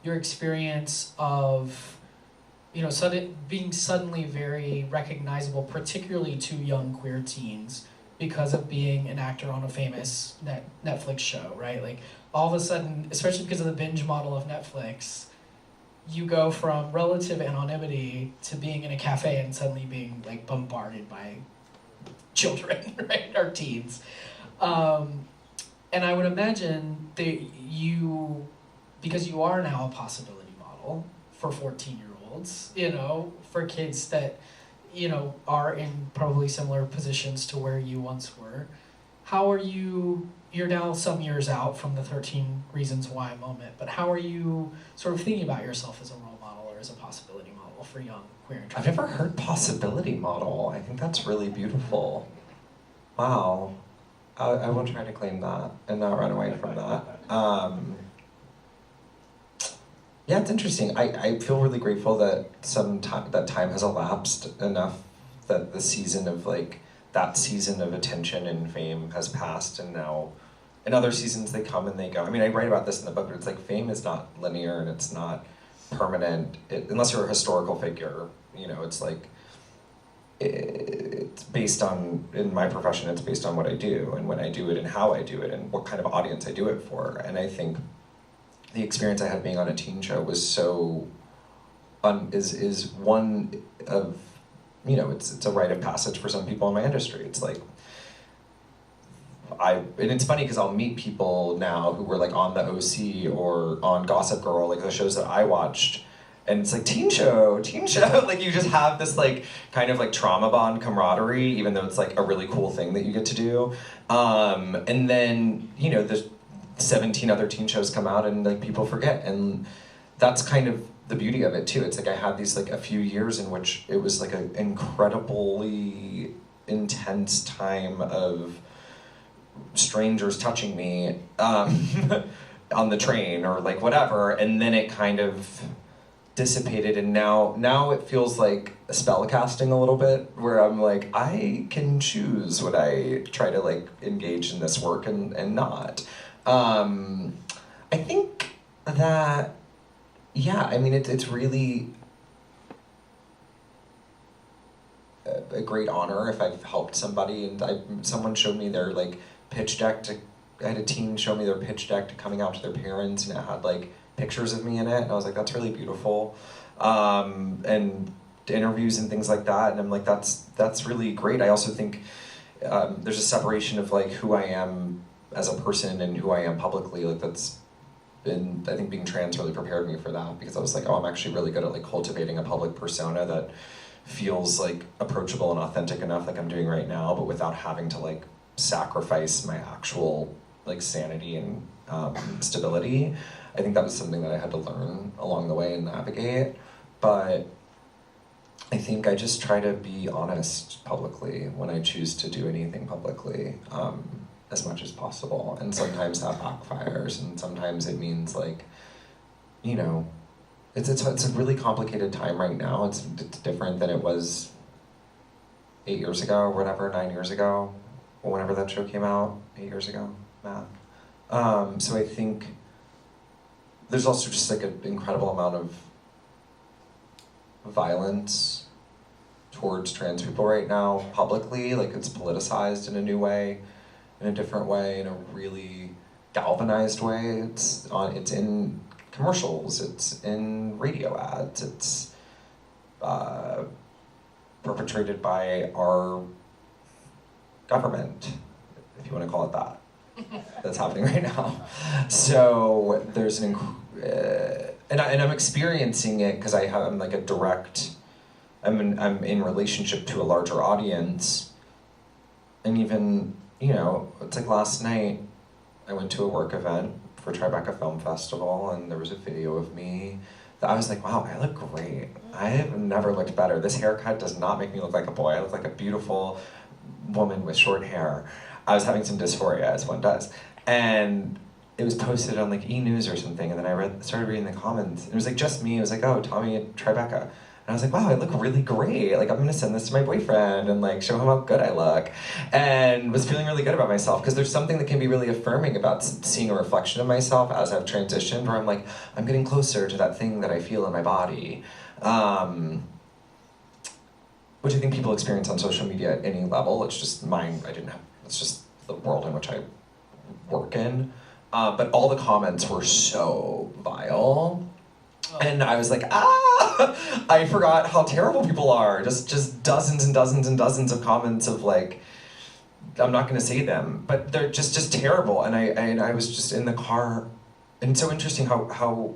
your experience of, you know, being suddenly very recognizable, particularly to young queer teens, because of being an actor on a famous Netflix show, right? Like, all of a sudden, especially because of the binge model of Netflix, you go from relative anonymity to being in a cafe and suddenly being like bombarded by children, right, or teens. And I would imagine that you, because you are now a possibility model for 14-year-olds, you know, for kids that, you know, are in probably similar positions to where you once were. How are you, you're now some years out from the 13 Reasons Why moment, but how are you sort of thinking about yourself as a role model or as a possibility model for young queer and trans? I've never heard possibility model. I think that's really beautiful. Wow. I will try to claim that and not run away from that. Yeah, it's interesting. I feel really grateful that that time has elapsed enough that the season of that season of attention and fame has passed, and now in other seasons they come and they go. I mean, I write about this in the book, but it's like fame is not linear and it's not permanent unless you're a historical figure. You know, it's like it's based on, in my profession, it's based on what I do and when I do it and how I do it and what kind of audience I do it for. And I think the experience I had being on a teen show was so, is one of, you know, it's a rite of passage for some people in my industry. It's like, and it's funny because I'll meet people now who were like on the OC or on Gossip Girl, like the shows that I watched, and it's like teen show, like you just have this like kind of like trauma bond camaraderie, even though it's like a really cool thing that you get to do. And then, you know, the 17 other teen shows come out and like people forget, and that's kind of the beauty of it too. It's like I had these like a few years in which it was like an incredibly intense time of strangers touching me on the train or like whatever, and then it kind of dissipated, and now it feels like spell casting a little bit, where I'm like, I can choose when I try to like engage in this work and not. I think that, yeah, I mean, it's really a great honor if I've helped somebody, and someone showed me their like pitch deck I had a teen show me their pitch deck to coming out to their parents, and it had like pictures of me in it, and I was like, that's really beautiful. And interviews and things like that, and I'm like, that's really great. I also think there's a separation of like who I am as a person and who I am publicly. Like that's been, I think being trans really prepared me for that, because I was like, oh, I'm actually really good at like cultivating a public persona that feels like approachable and authentic enough, like I'm doing right now, but without having to like sacrifice my actual like sanity and stability. I think that was something that I had to learn along the way and navigate. But I think I just try to be honest publicly when I choose to do anything publicly, as much as possible. And sometimes that backfires, and sometimes it means like, you know, it's a really complicated time right now. It's different than it was 8 years ago or whatever, 9 years ago, or whenever that show came out, 8 years ago, math. So I think there's also just like an incredible amount of violence towards trans people right now publicly. Like it's politicized in a new way, in a different way, in a really galvanized way. It's in commercials, it's in radio ads, it's perpetrated by our government, if you want to call it that. That's happening right now. So there's and I'm experiencing it because I'm like a direct, I'm in relationship to a larger audience, and even, you know, it's like last night I went to a work event for Tribeca Film Festival, and there was a video of me that I was like, wow, I look great. I have never looked better. This haircut does not make me look like a boy. I look like a beautiful woman with short hair. I was having some dysphoria, as one does. And it was posted on like E! News or something, and then I started reading the comments. It was like just me. It was like, oh, Tommy at Tribeca. And I was like, wow, I look really great. Like, I'm gonna send this to my boyfriend and like show him how good I look. And was feeling really good about myself, because there's something that can be really affirming about seeing a reflection of myself as I've transitioned, where I'm like, I'm getting closer to that thing that I feel in my body. Which I think people experience on social media at any level. It's just mine, it's just the world in which I work in. But all the comments were so vile. And I was like, I forgot how terrible people are. Just dozens and dozens and dozens of comments of like I'm not going to say them, but they're just terrible. And I was just in the car, and it's so interesting how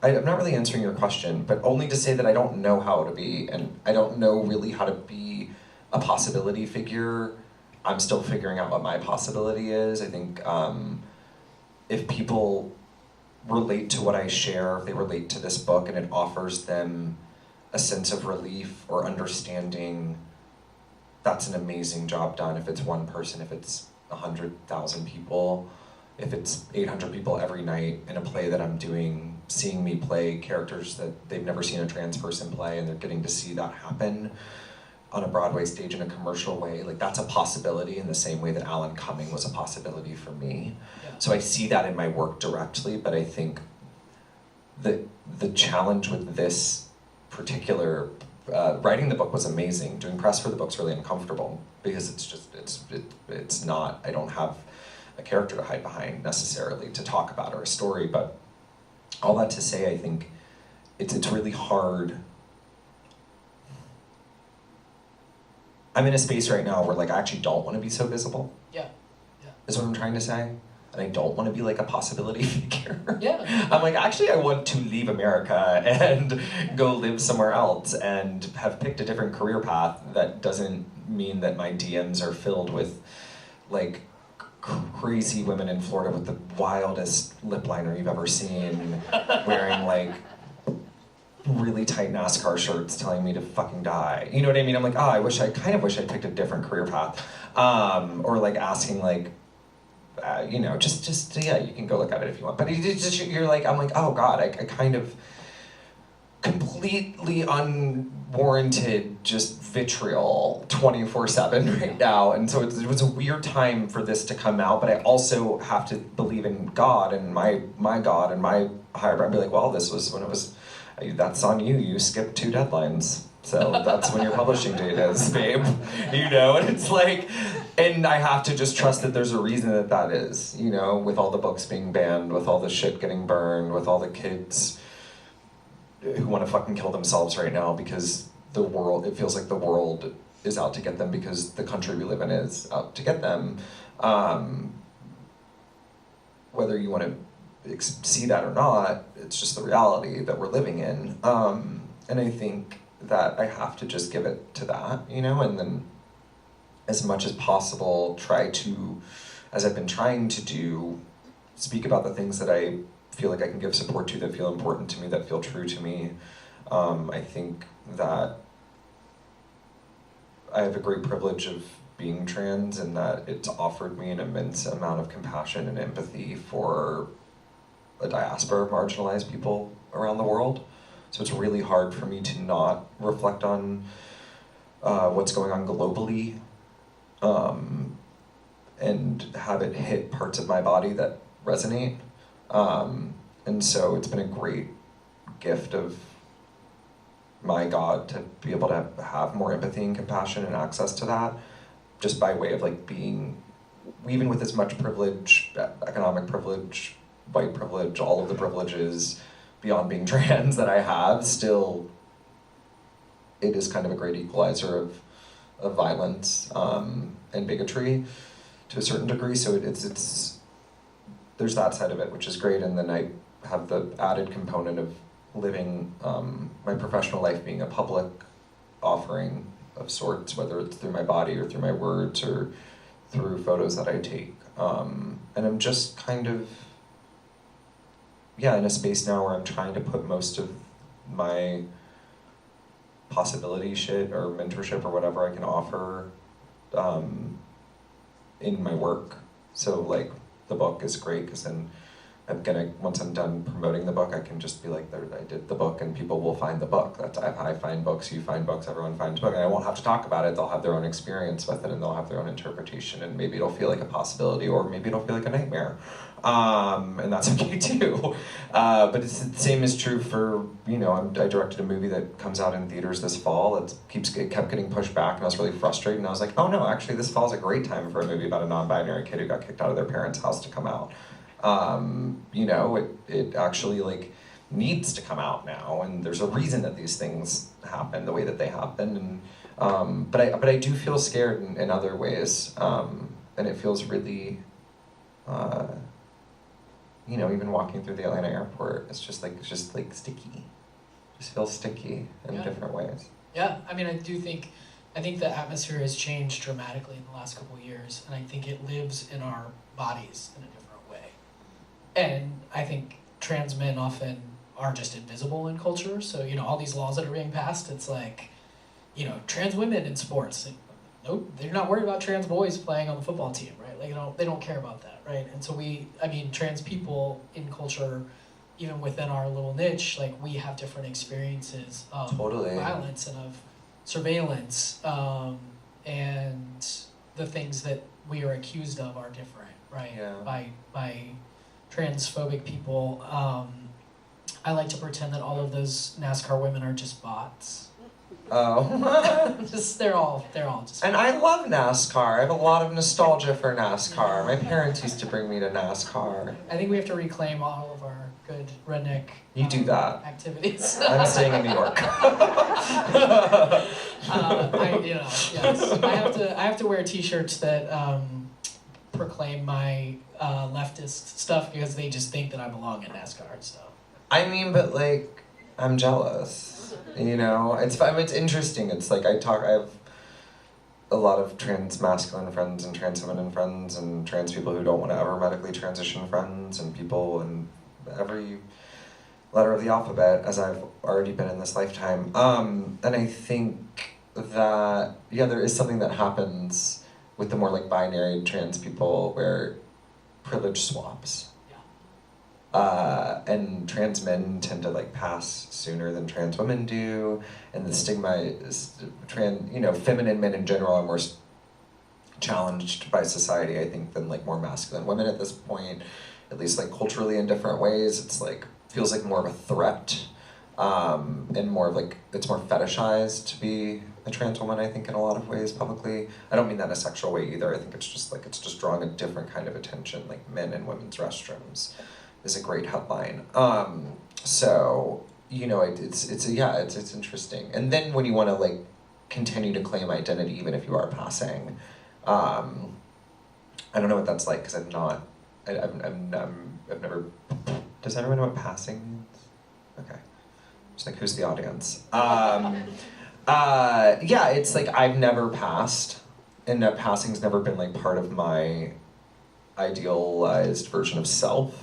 I'm not really answering your question, but only to say that I don't know how to be, and I don't know really how to be a possibility figure. I'm still figuring out what my possibility is. I think if people relate to what I share, if they relate to this book and it offers them a sense of relief or understanding, that's an amazing job done. If it's one person, if it's 100,000 people, if it's 800 people every night in a play that I'm doing, seeing me play characters that they've never seen a trans person play, and they're getting to see that happen on a Broadway stage in a commercial way, like that's a possibility in the same way that Alan Cumming was a possibility for me. Yeah. So I see that in my work directly, but I think the challenge with this particular, writing the book was amazing. Doing press for the book's really uncomfortable because it's not, I don't have a character to hide behind necessarily to talk about or a story, but all that to say, I think it's really hard. I'm in a space right now where like I actually don't want to be so visible. Yeah. Is what I'm trying to say. And I don't want to be like a possibility figure. Yeah. I'm like, actually I want to leave America and go live somewhere else and have picked a different career path that doesn't mean that my DMs are filled with like crazy women in Florida with the wildest lip liner you've ever seen, wearing like really tight NASCAR shirts telling me to fucking die. You know what I mean? I'm like, I kind of wish I'd picked a different career path. Or like asking like, just yeah, you can go look at it if you want. But you're like, I'm like, oh God, I kind of completely unwarranted just vitriol 24/7 right now. And so it was a weird time for this to come out, but I also have to believe in God and my God and my higher power. I'd be like, well, this was when it was, that's on you. You skipped 2 deadlines. So that's when your publishing date is, babe. You know, and it's like, and I have to just trust that there's a reason that is, you know, with all the books being banned, with all the shit getting burned, with all the kids who want to fucking kill themselves right now because it feels like the world is out to get them because the country we live in is out to get them. Whether you want to see that or not, it's just the reality that we're living in. And I think that I have to just give it to that, you know, and then as much as possible try to, as I've been trying to do, speak about the things that I feel like I can give support to, that feel important to me, that feel true to me. I think that I have a great privilege of being trans and that it's offered me an immense amount of compassion and empathy for a diaspora of marginalized people around the world. So it's really hard for me to not reflect on what's going on globally and have it hit parts of my body that resonate. And so it's been a great gift of my God to be able to have more empathy and compassion and access to that, just by way of like being, even with as much privilege, economic privilege, white privilege, all of the privileges beyond being trans that I have, still it is kind of a great equalizer of violence and bigotry to a certain degree. So it's there's that side of it, which is great, and then I have the added component of living my professional life being a public offering of sorts, whether it's through my body or through my words or through photos that I take. And I'm just kind of, in a space now where I'm trying to put most of my possibility shit or mentorship or whatever I can offer in my work. So like the book is great because then once I'm done promoting the book, I can just be like, I did the book and people will find the book. I find books, you find books, everyone finds books. And I won't have to talk about it. They'll have their own experience with it and they'll have their own interpretation, and maybe it'll feel like a possibility or maybe it'll feel like a nightmare. And that's okay too. But it's the same is true for, I directed a movie that comes out in theaters this fall. It kept getting pushed back and I was really frustrated. And I was like, oh no, actually this fall is a great time for a movie about a non-binary kid who got kicked out of their parents' house to come out. It actually, like, needs to come out now, and there's a reason that these things happen the way that they happen. And but I do feel scared in other ways, and it feels really, even walking through the Atlanta airport, it's just like sticky. It just feels sticky in different ways. Yeah, I mean, I think the atmosphere has changed dramatically in the last couple of years, and I think it lives in our bodies in a different way. And I think trans men often are just invisible in culture. So, all these laws that are being passed, it's like, trans women in sports. Nope, they're not worried about trans boys playing on the football team, right? Like, they don't care about that, right? And so trans people in culture, even within our little niche, like, we have different experiences of violence and of surveillance, and the things that we are accused of are different, right? Yeah. By transphobic people. I like to pretend that all of those NASCAR women are just bots. Oh. They're all just. And I love NASCAR. I have a lot of nostalgia for NASCAR. My parents used to bring me to NASCAR. I think we have to reclaim all of our good redneck. You do that. Activities. I'm staying in New York. Yes. I have to wear T-shirts that proclaim my leftist stuff because they just think that I belong in NASCAR and stuff. I mean, but like, I'm jealous. It's interesting. It's like I have a lot of trans masculine friends and trans feminine friends and trans people who don't want to ever medically transition friends and people in every letter of the alphabet, as I've already been in this lifetime. And I think that, there is something that happens with the more like binary trans people where privilege swaps. And trans men tend to like pass sooner than trans women do, and the stigma is feminine men in general are more challenged by society, I think, than like more masculine women at this point, at least like culturally in different ways. It's like feels like more of a threat, and more of like it's more fetishized to be a trans woman, I think, in a lot of ways publicly. I don't mean that in a sexual way either. I think it's just drawing a different kind of attention, like men in women's restrooms is a great headline. So it's interesting. And then when you want to like continue to claim identity, even if you are passing, I don't know what that's like because I've never. Does everyone know what passing means? Okay, just like who's the audience? It's like I've never passed, and that passing's never been like part of my idealized version of self.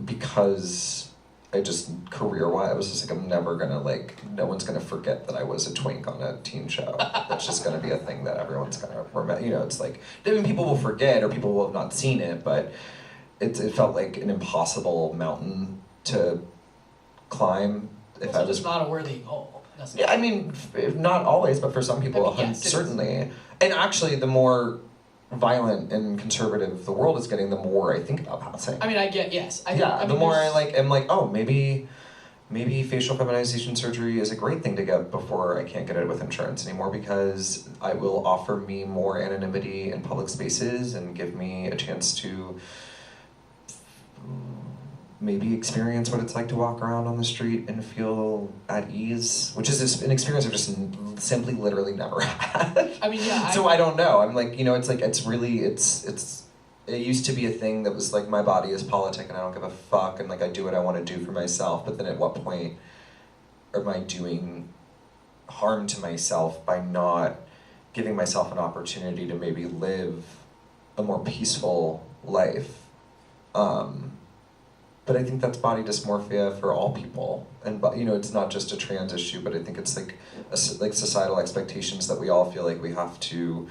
Because I just, career-wise, I was just like, I'm never gonna no one's gonna forget that I was a twink on a teen show. That's just gonna be a thing that everyone's gonna remember. It's like, people will forget or people will have not seen it, but it felt like an impossible mountain to climb. If I was not a worthy goal. Yeah, I mean, not always, but for some people, certainly. And actually, the more violent and conservative the world is getting, the more I think about passing. I mean, the more I'm like, oh, maybe facial feminization surgery is a great thing to get before I can't get it with insurance anymore, because it will offer me more anonymity in public spaces and give me a chance to maybe experience what it's like to walk around on the street and feel at ease, which is an experience I've just simply literally never had. I mean, so I don't know. I'm like, it used to be a thing that was like, my body is politic and I don't give a fuck, and like I do what I want to do for myself, but then at what point am I doing harm to myself by not giving myself an opportunity to maybe live a more peaceful life? But I think that's body dysmorphia for all people, and it's not just a trans issue, but I think it's like societal expectations that we all feel like we have to,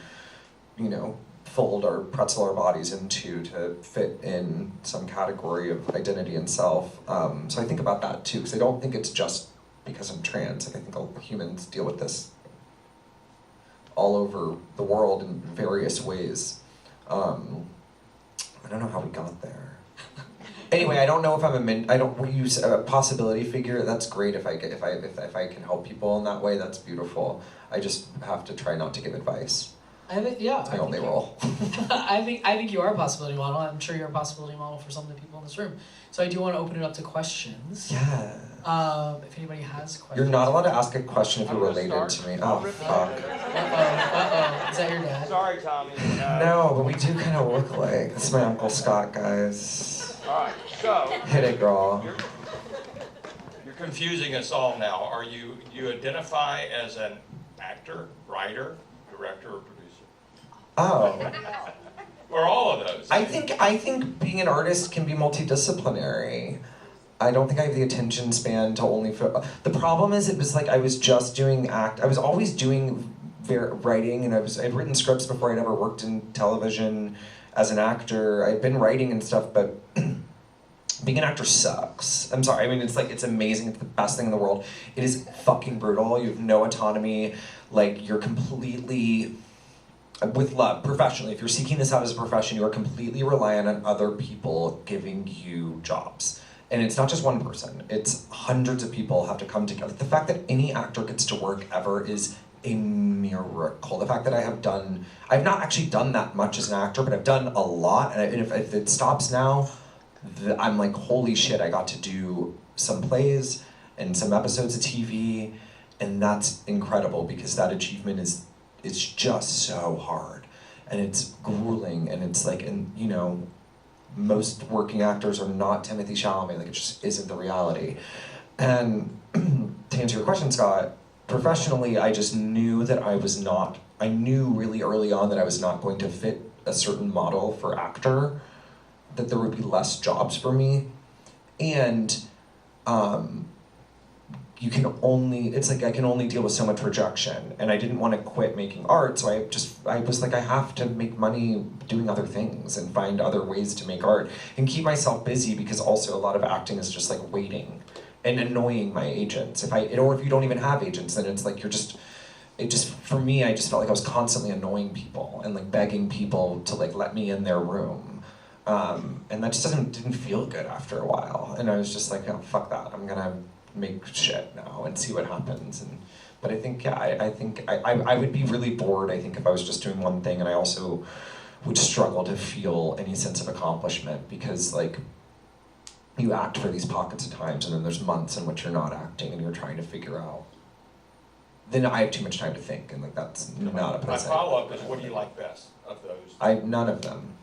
fold or pretzel our bodies into to fit in some category of identity and self. So I think about that too, because I don't think it's just because I'm trans. Like I think all humans deal with this all over the world in various ways. I don't know how we got there. Anyway, I don't know if I don't use a possibility figure. That's great if I can help people in that way. That's beautiful. I just have to try not to give advice. I think, yeah. It's my only role. I think you are a possibility model. I'm sure you're a possibility model for some of the people in this room. So I do want to open it up to questions. Yeah. If anybody has questions. You're not allowed to ask a question if you're I'm gonna related start. to me. I'll Oh, rip it. fuck. Uh-oh. Is that your dad? Sorry, Tommy. No, but we do kind of look like. This is my Uncle Scott, guys. All right, so Hit it, girl. You're confusing us all now. Are you identify as an actor, writer, director, or producer? Oh. Or all of those? I think being an artist can be multidisciplinary. I don't think I have the attention span to only. The problem is, it was like I was just doing I was always doing writing, and I'd written scripts before I'd ever worked in television as an actor. I'd been writing and stuff, but being an actor sucks. I'm sorry. I mean, it's amazing. It's the best thing in the world. It is fucking brutal. You have no autonomy. Like, you're completely, with love, professionally, if you're seeking this out as a profession, you are completely reliant on other people giving you jobs. And it's not just one person, it's hundreds of people have to come together. The fact that any actor gets to work ever is a miracle. The fact that I've not actually done that much as an actor, but I've done a lot, and if it stops now, I'm like, holy shit, I got to do some plays and some episodes of TV, and that's incredible, because that achievement it's just so hard, and it's grueling, and it's like, and you know, most working actors are not Timothy Chalamet. Like, it just isn't the reality. And to answer your question, Scott, professionally, I just knew that I knew really early on that I was not going to fit a certain model for actor, that there would be less jobs for me. And I can only deal with so much rejection, and I didn't want to quit making art, so I was like, I have to make money doing other things and find other ways to make art and keep myself busy, because also a lot of acting is just like waiting and annoying my agents. Or if you don't even have agents, then it's like for me, I just felt like I was constantly annoying people and like begging people to like let me in their room. And that just didn't feel good after a while. And I was just like, oh, fuck that, I'm gonna make shit now and see what happens. But I think, yeah, I think I would be really bored, I think, if I was just doing one thing, and I also would struggle to feel any sense of accomplishment, because like, you act for these pockets of times, and then there's months in which you're not acting and you're trying to figure out. Then I have too much time to think, and like, that's not a My follow-up is, what do you like best of those? None of them.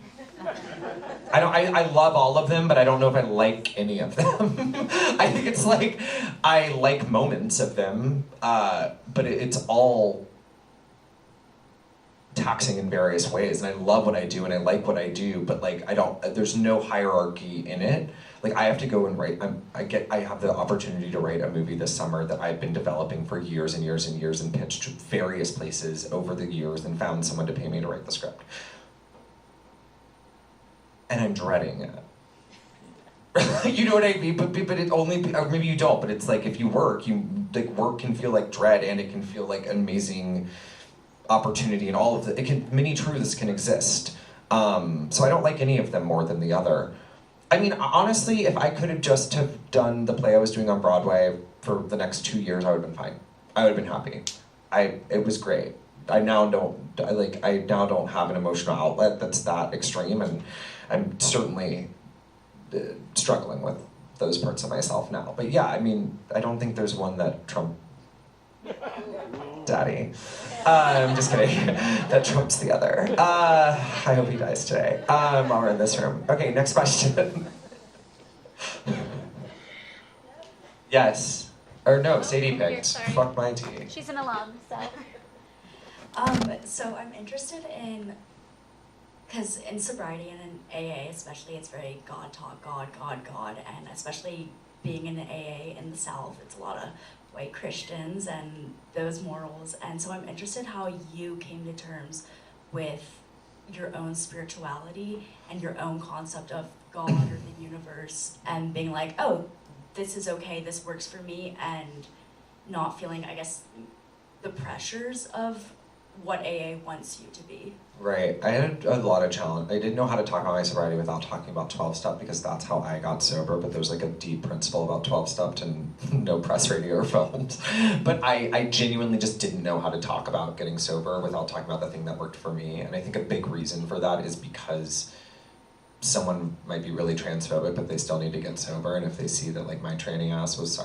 I love all of them, but I don't know if I like any of them. I think it's like, I like moments of them, but it's all taxing in various ways, and I love what I do and I like what I do, but like, there's no hierarchy in it. Like, I have to go and write, I have the opportunity to write a movie this summer that I've been developing for years and years and years, and pitched to various places over the years, and found someone to pay me to write the script. And I'm dreading it. You know what I mean? But it only, or maybe you don't, but it's like, if you work can feel like dread, and it can feel like an amazing opportunity, and all of it. Many truths can exist. So I don't like any of them more than the other. I mean, honestly, if I could have just have done the play I was doing on Broadway for the next 2 years, I would have been fine. I would have been happy. It was great. I now don't have an emotional outlet that's that extreme, and I'm certainly struggling with those parts of myself now. But yeah, I mean, I don't think there's one that Daddy. I'm just kidding. That trumps the other. I hope he dies today while we're in this room. Okay, next question. Yes. Or no, Sadie picked. Fuck my tea. She's an alum, so. So I'm interested in, because in sobriety and in AA especially, it's very God talk, God, and especially being in AA in the South, it's a lot of white Christians and those morals, and so I'm interested how you came to terms with your own spirituality and your own concept of God or the universe, and being like, oh, this is okay, this works for me, and not feeling, I guess, the pressures of what AA wants you to be. Right. I had a lot of challenge. I didn't know how to talk about my sobriety without talking about 12-step because that's how I got sober, but there's like a deep principle about 12-step and no press, radio, or films. But I genuinely just didn't know how to talk about getting sober without talking about the thing that worked for me. And I think a big reason for that is because someone might be really transphobic, but they still need to get sober, and if they see that like my training ass was,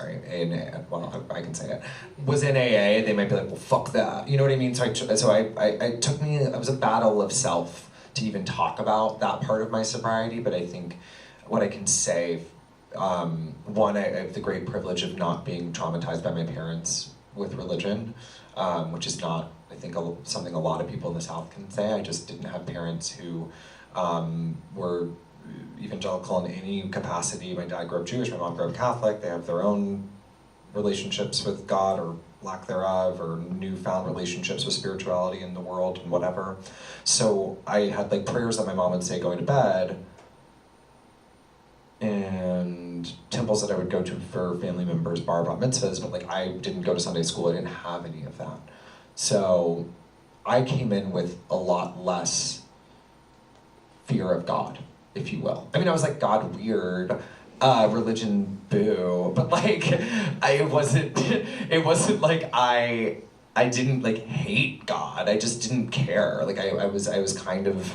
well, I can say it, was in AA, they might be like, well, fuck that. You know what I mean? So it was a battle of self to even talk about that part of my sobriety, but I think what I can say, one, I have the great privilege of not being traumatized by my parents with religion, which is not, I think, something a lot of people in the South can say. I just didn't have parents who were evangelical in any capacity. My dad grew up Jewish, my mom grew up Catholic. They have their own relationships with God or lack thereof, or newfound relationships with spirituality in the world and whatever. So I had like prayers that my mom would say going to bed, and temples that I would go to for family members, bar mitzvahs, but like I didn't go to Sunday school, I didn't have any of that. So I came in with a lot less fear of God, if you will. I mean, I was like, God weird, religion boo, but like, it wasn't like I didn't like hate God, I just didn't care. Like I was kind of,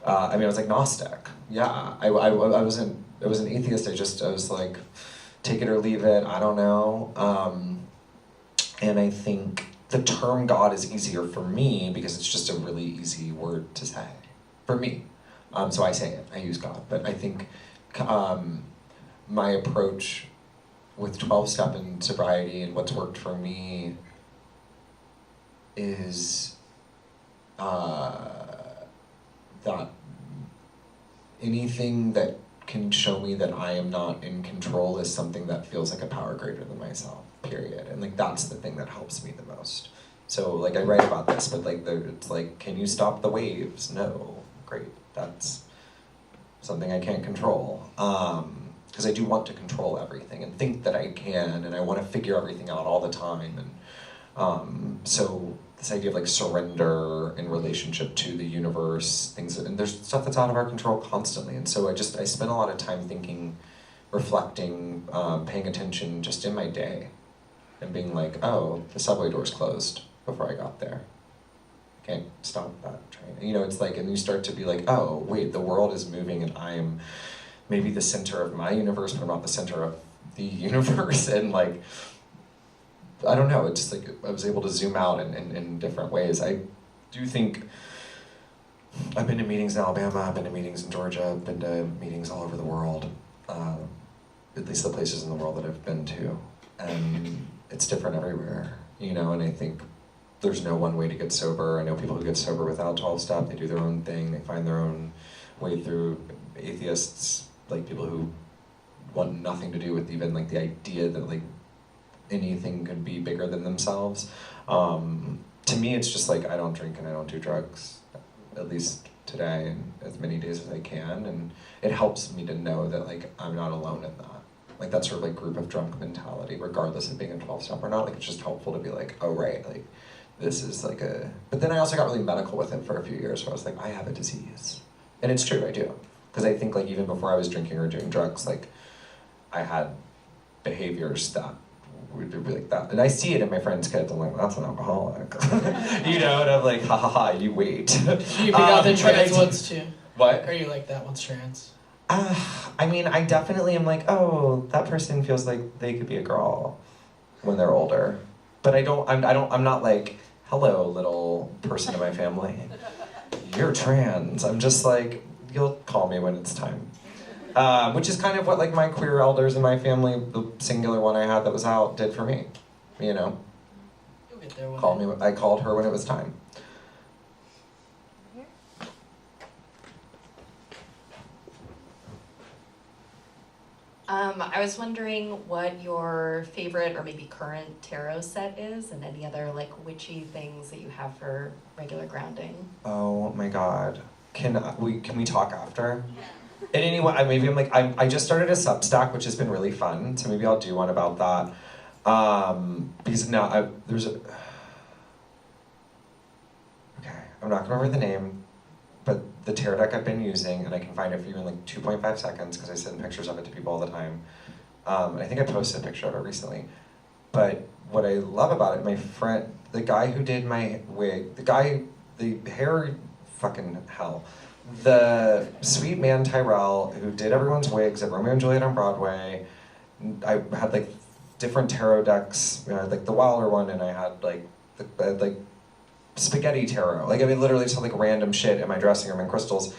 I was agnostic. Yeah, I wasn't atheist, I was like, take it or leave it, I don't know. And I think the term God is easier for me because it's just a really easy word to say, for me. So I say it, I use God, but I think my approach with 12-step and sobriety and what's worked for me is that anything that can show me that I am not in control is something that feels like a power greater than myself, period. And like that's the thing that helps me the most. So like I write about this, but like it's like, can you stop the waves? No. Great. That's something I can't control. Because I do want to control everything and think that I can, and I want to figure everything out all the time. And so this idea of like surrender in relationship to the universe, and there's stuff that's out of our control constantly. And so I spent a lot of time thinking, reflecting, paying attention just in my day, and being like, oh, the subway door's closed before I got there. Can't stop that train. You know, it's like, and you start to be like, oh, wait, the world is moving and I am maybe the center of my universe, but I'm not the center of the universe. And like, I don't know, it's just like, I was able to zoom out in different ways. I do think, I've been to meetings in Alabama, I've been to meetings in Georgia, I've been to meetings all over the world, at least the places in the world that I've been to. And it's different everywhere, you know, and I think there's no one way to get sober. I know people who get sober without 12-step, they do their own thing, they find their own way through. Atheists, like people who want nothing to do with even like the idea that like anything could be bigger than themselves. To me, it's just like, I don't drink and I don't do drugs, at least today, and as many days as I can, and it helps me to know that like I'm not alone in that. Like that sort of like group of drunk mentality, regardless of being a 12-step or not. Like it's just helpful to be like, oh right, like this is like a, but then I also got really medical with it for a few years, where I was like, I have a disease. And it's true, I do. Because I think like even before I was drinking or doing drugs, like I had behaviors that would be like that. And I see it in my friends' kids, I'm like, that's an alcoholic. You know, and I'm like, ha ha ha, you wait. You pick out the trans ones too? What? Or you like that one's trans? I mean, I definitely am like, oh, that person feels like they could be a girl when they're older. But I'm not like, hello, little person in my family. You're trans. I'm just like, you'll call me when it's time. Which is kind of what like my queer elders in my family, the singular one I had that was out, did for me. You know? You'll get there one Call day. me. I called her when it was time. I was wondering what your favorite or maybe current tarot set is, and any other like witchy things that you have for regular grounding. Oh my god. Can we talk after? And anyway, I just started a Substack, which has been really fun, so maybe I'll do one about that. Because now I'm not gonna remember the name, but the tarot deck I've been using, and I can find it for you in like 2.5 seconds because I send pictures of it to people all the time. And I think I posted a picture of it recently. But what I love about it, my friend, the guy who did my wig, the hair, fucking hell. The sweet man Tyrell, who did everyone's wigs at Romeo and Juliet on Broadway. I had like different tarot decks, you know, like the Wilder one, and I had like spaghetti tarot. Like, I mean, literally just had like random shit in my dressing room and crystals.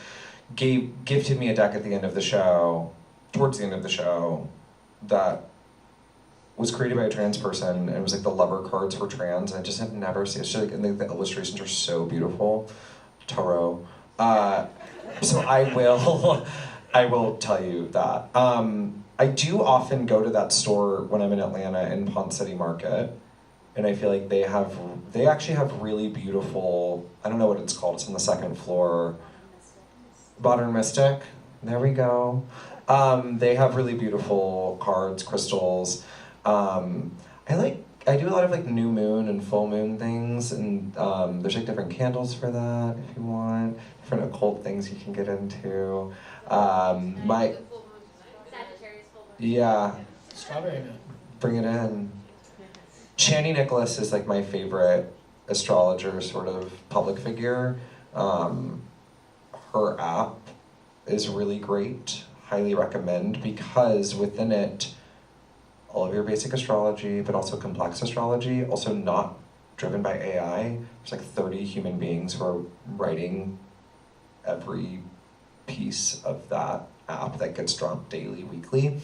Gifted me a deck at the end of the show, towards the end of the show, that was created by a trans person, and it was like the lover cards for trans, and I just had never seen it. It's just, like, and the illustrations are so beautiful. Tarot. So I will tell you that. I do often go to that store when I'm in Atlanta in Pond City Market, and I feel like they actually have really beautiful, I don't know what it's called, it's on the second floor. Modern Mystic, there we go. They have really beautiful cards, crystals. I do a lot of like new moon and full moon things, and there's like different candles for that if you want, different occult things you can get into. Yeah. Strawberry moon. Bring it in. Chani Nicholas is like my favorite astrologer sort of public figure. Her app is really great. Highly recommend, because within it, all of your basic astrology, but also complex astrology, also not driven by AI. There's like 30 human beings who are writing every piece of that app that gets dropped daily, weekly.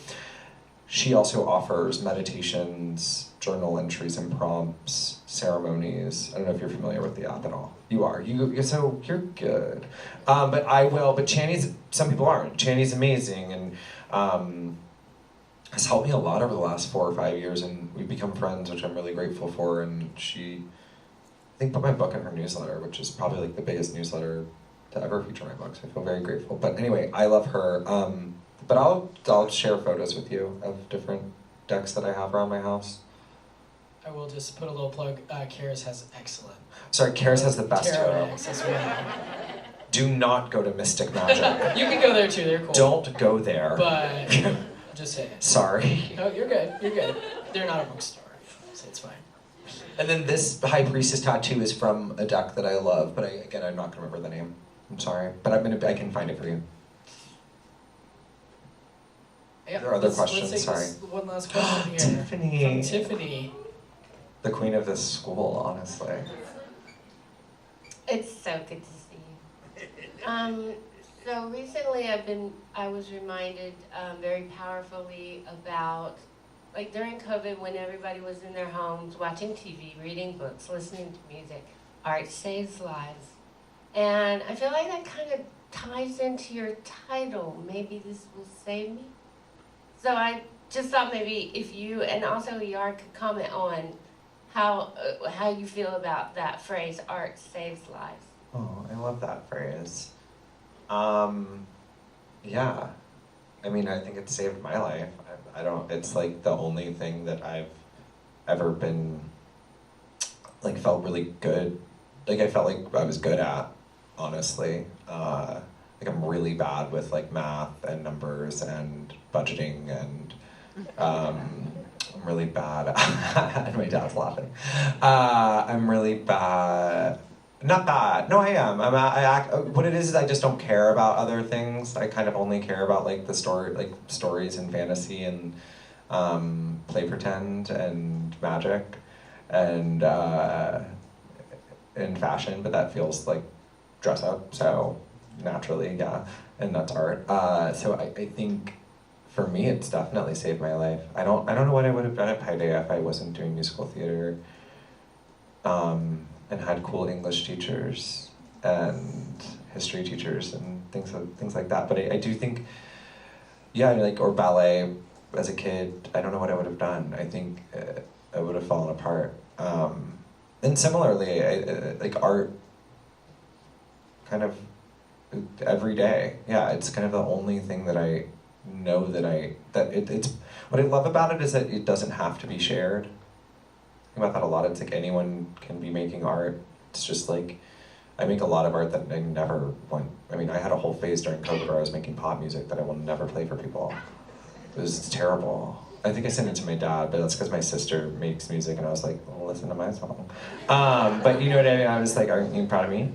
She also offers meditations, journal entries and prompts, ceremonies. I don't know if you're familiar with the app at all. You are. So you're good. But Chani's, some people aren't. Chani's amazing, and has helped me a lot over the last 4 or 5 years, and we've become friends, which I'm really grateful for. And she, I think, put my book in her newsletter, which is probably like the biggest newsletter to ever feature my books. I feel very grateful. But anyway, I love her. But I'll share photos with you of different decks that I have around my house. I will just put a little plug. Charis has excellent. Sorry, Charis has the best tarot. decks as well. Do not go to Mystic Magic. You can go there too. They're cool. Don't go there. But just saying. Sorry. No, you're good. You're good. They're not a bookstore, so it's fine. And then this High Priestess tattoo is from a deck that I love, but I'm not gonna remember the name. I'm sorry, but I can find it for you. Yeah, There are other let's questions, take sorry. this one last question here. Tiffany. From Tiffany. The queen of this school, honestly. It's so good to see you. So recently I was reminded very powerfully about, like during COVID when everybody was in their homes watching TV, reading books, listening to music, art saves lives. And I feel like that kind of ties into your title, Maybe This Will Save Me. So I just thought maybe if you and also Yar could comment on how you feel about that phrase, art saves lives. Oh, I love that phrase. Yeah. I mean, I think it saved my life. It's like the only thing that I've ever been, like, felt really good. Like, I felt like I was good at, honestly. Like, I'm really bad with, like, math and numbers and budgeting, and I'm really bad at, and my dad's laughing. I'm really bad. Not bad. No, I am. What it is I just don't care about other things. I kind of only care about like the story, like stories and fantasy and play pretend and magic and fashion. But that feels like dress up. So naturally, yeah, and that's art. So I think for me, it's definitely saved my life. I don't know what I would have done at Paideia if I wasn't doing musical theater. And had cool English teachers and history teachers and things like that. But I do think, yeah, like, or ballet as a kid, I don't know what I would have done. I think I would have fallen apart. And similarly, like art, kind of every day. Yeah, it's kind of the only thing that I know it's what I love about it is that it doesn't have to be shared. About that a lot. It's like anyone can be making art. It's just like I make a lot of art that I never want. I mean, I had a whole phase during COVID where I was making pop music that I will never play for people. It's terrible. I think I sent it to my dad, but that's because my sister makes music, and I was like, well, listen to my song. But you know what I mean? I was like, aren't you proud of me?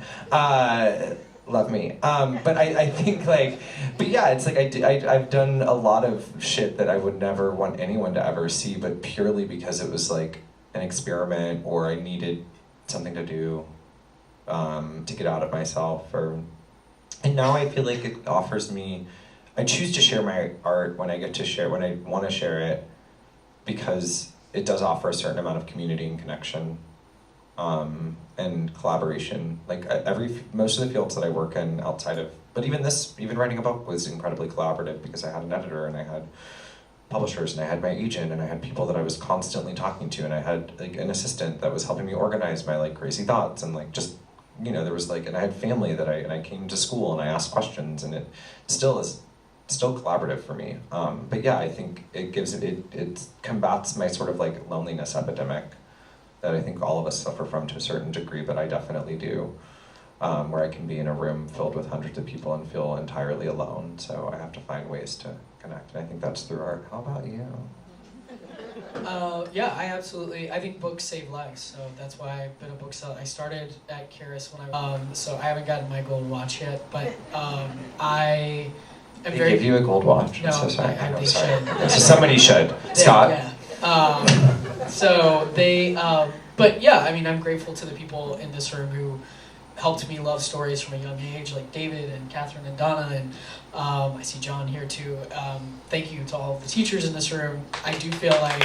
Love me. But I think like, but yeah, it's like I've done a lot of shit that I would never want anyone to ever see, but purely because it was like an experiment, or I needed something to do to get out of myself. And now I feel like it offers me, I choose to share my art when I get to share, when I want to share it, because it does offer a certain amount of community and connection. And collaboration. Like most of the fields that I work in outside of, but even writing a book was incredibly collaborative, because I had an editor, and I had publishers, and I had my agent, and I had people that I was constantly talking to, and I had like an assistant that was helping me organize my like crazy thoughts, and like just, you know, there was like, and I had family that I came to school and I asked questions, and it still collaborative for me. But yeah, I think it combats my sort of like loneliness epidemic that I think all of us suffer from to a certain degree, but I definitely do, where I can be in a room filled with hundreds of people and feel entirely alone. So I have to find ways to connect, and I think that's through art. How about you? Yeah, I think books save lives, so that's why I've been a bookseller. I started at Charis when so I haven't gotten my gold watch yet, but I am They give you a gold watch. No, I'm so sorry. they sorry. should. So somebody should. Scott? Yeah. So they, but yeah, I mean, I'm grateful to the people in this room who helped me love stories from a young age, like David and Catherine and Donna, and I see John here too. Thank you to all of the teachers in this room. I do feel like,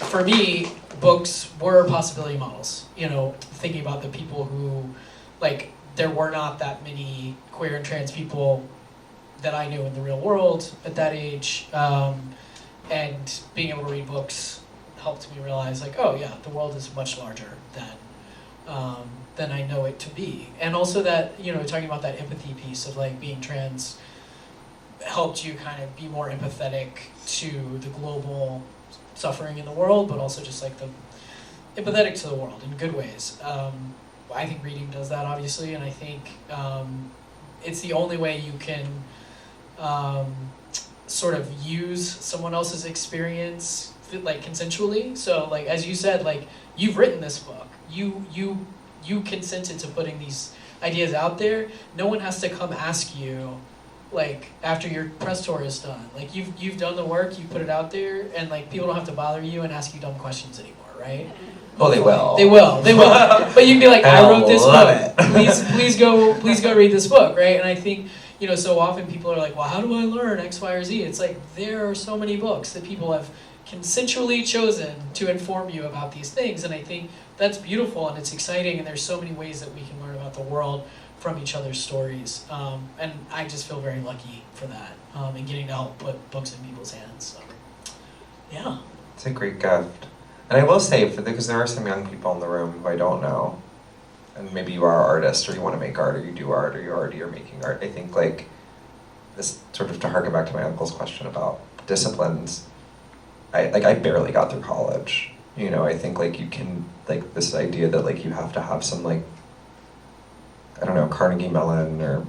for me, books were possibility models. You know, thinking about the people who, like, there were not that many queer and trans people that I knew in the real world at that age. And being able to read books helped me realize, like, oh yeah, the world is much larger than I know it to be. And also that, you know, talking about that empathy piece of like being trans helped you kind of be more empathetic to the global suffering in the world, but also just like the empathetic to the world in good ways. I think reading does that, obviously, and I think it's the only way you can sort of use someone else's experience like consensually. So like, as you said, like, you've written this book, you consented to putting these ideas out there. No one has to come ask you like after your press tour is done. Like, you've done the work, you put it out there, and like people don't have to bother you and ask you dumb questions anymore, right? Oh, they will. They will. But you can be like, I wrote this book. It. Please go read this book, right? And I think, you know, so often people are like, well, how do I learn X, Y, or Z? It's like, there are so many books that people have consensually chosen to inform you about these things, and I think that's beautiful and it's exciting, and there's so many ways that we can learn about the world from each other's stories. And I just feel very lucky for that, and getting to help put books in people's hands. So, yeah. It's a great gift. And I will say, because there are some young people in the room who I don't know, and maybe you are an artist, or you want to make art, or you do art, or you already are making art. I think, like, this sort of to harken back to my uncle's question about disciplines, I barely got through college. You know, I think, like, you can, like, this idea that, like, you have to have some, like, I don't know, Carnegie Mellon or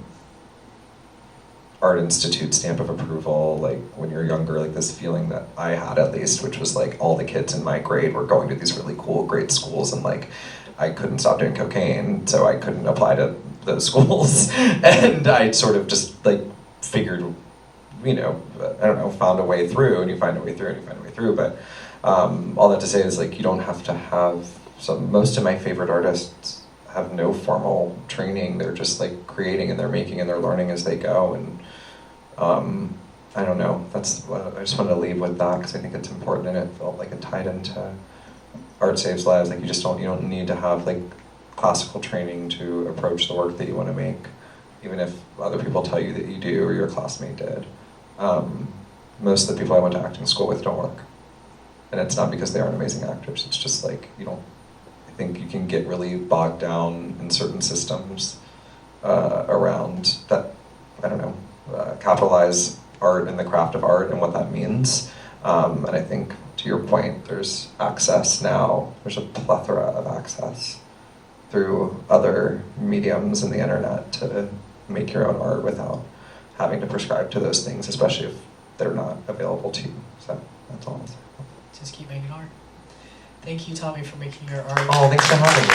Art Institute stamp of approval, like, when you're younger, like, this feeling that I had, at least, which was, like, all the kids in my grade were going to these really cool, great schools, and, like, I couldn't stop doing cocaine, so I couldn't apply to those schools. And I sort of just, like, figured, you know, I don't know, found a way through, and you find a way through, and you find a way through. But all that to say is, like, you don't have to have most of my favorite artists have no formal training. They're just, like, creating, and they're making, and they're learning as they go. And I don't know, that's what I just wanted to leave with that, because I think it's important, and it felt like it tied into art saves lives. Like, you don't need to have, like, classical training to approach the work that you want to make, even if other people tell you that you do, or your classmate did. Most of the people I went to acting school with don't work. And it's not because they aren't amazing actors, it's just like, I think you can get really bogged down in certain systems around that, I don't know, capitalize art and the craft of art and what that means. And I think, to your point, there's access now, there's a plethora of access through other mediums and the internet to make your own art without having to prescribe to those things, especially if they're not available to you. So that's all I'll say. Just keep making art. Thank you, Tommy, for making your art. Oh, thanks for having me.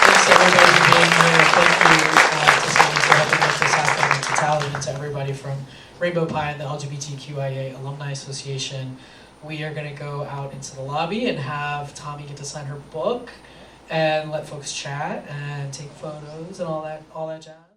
Thanks everybody for being here. Thank you to Tommy for helping make this happen, and to Tally, and to everybody from Rainbow Pi and the LGBTQIA Alumni Association. We are going to go out into the lobby and have Tommy get to sign her book and let folks chat and take photos and all that jazz.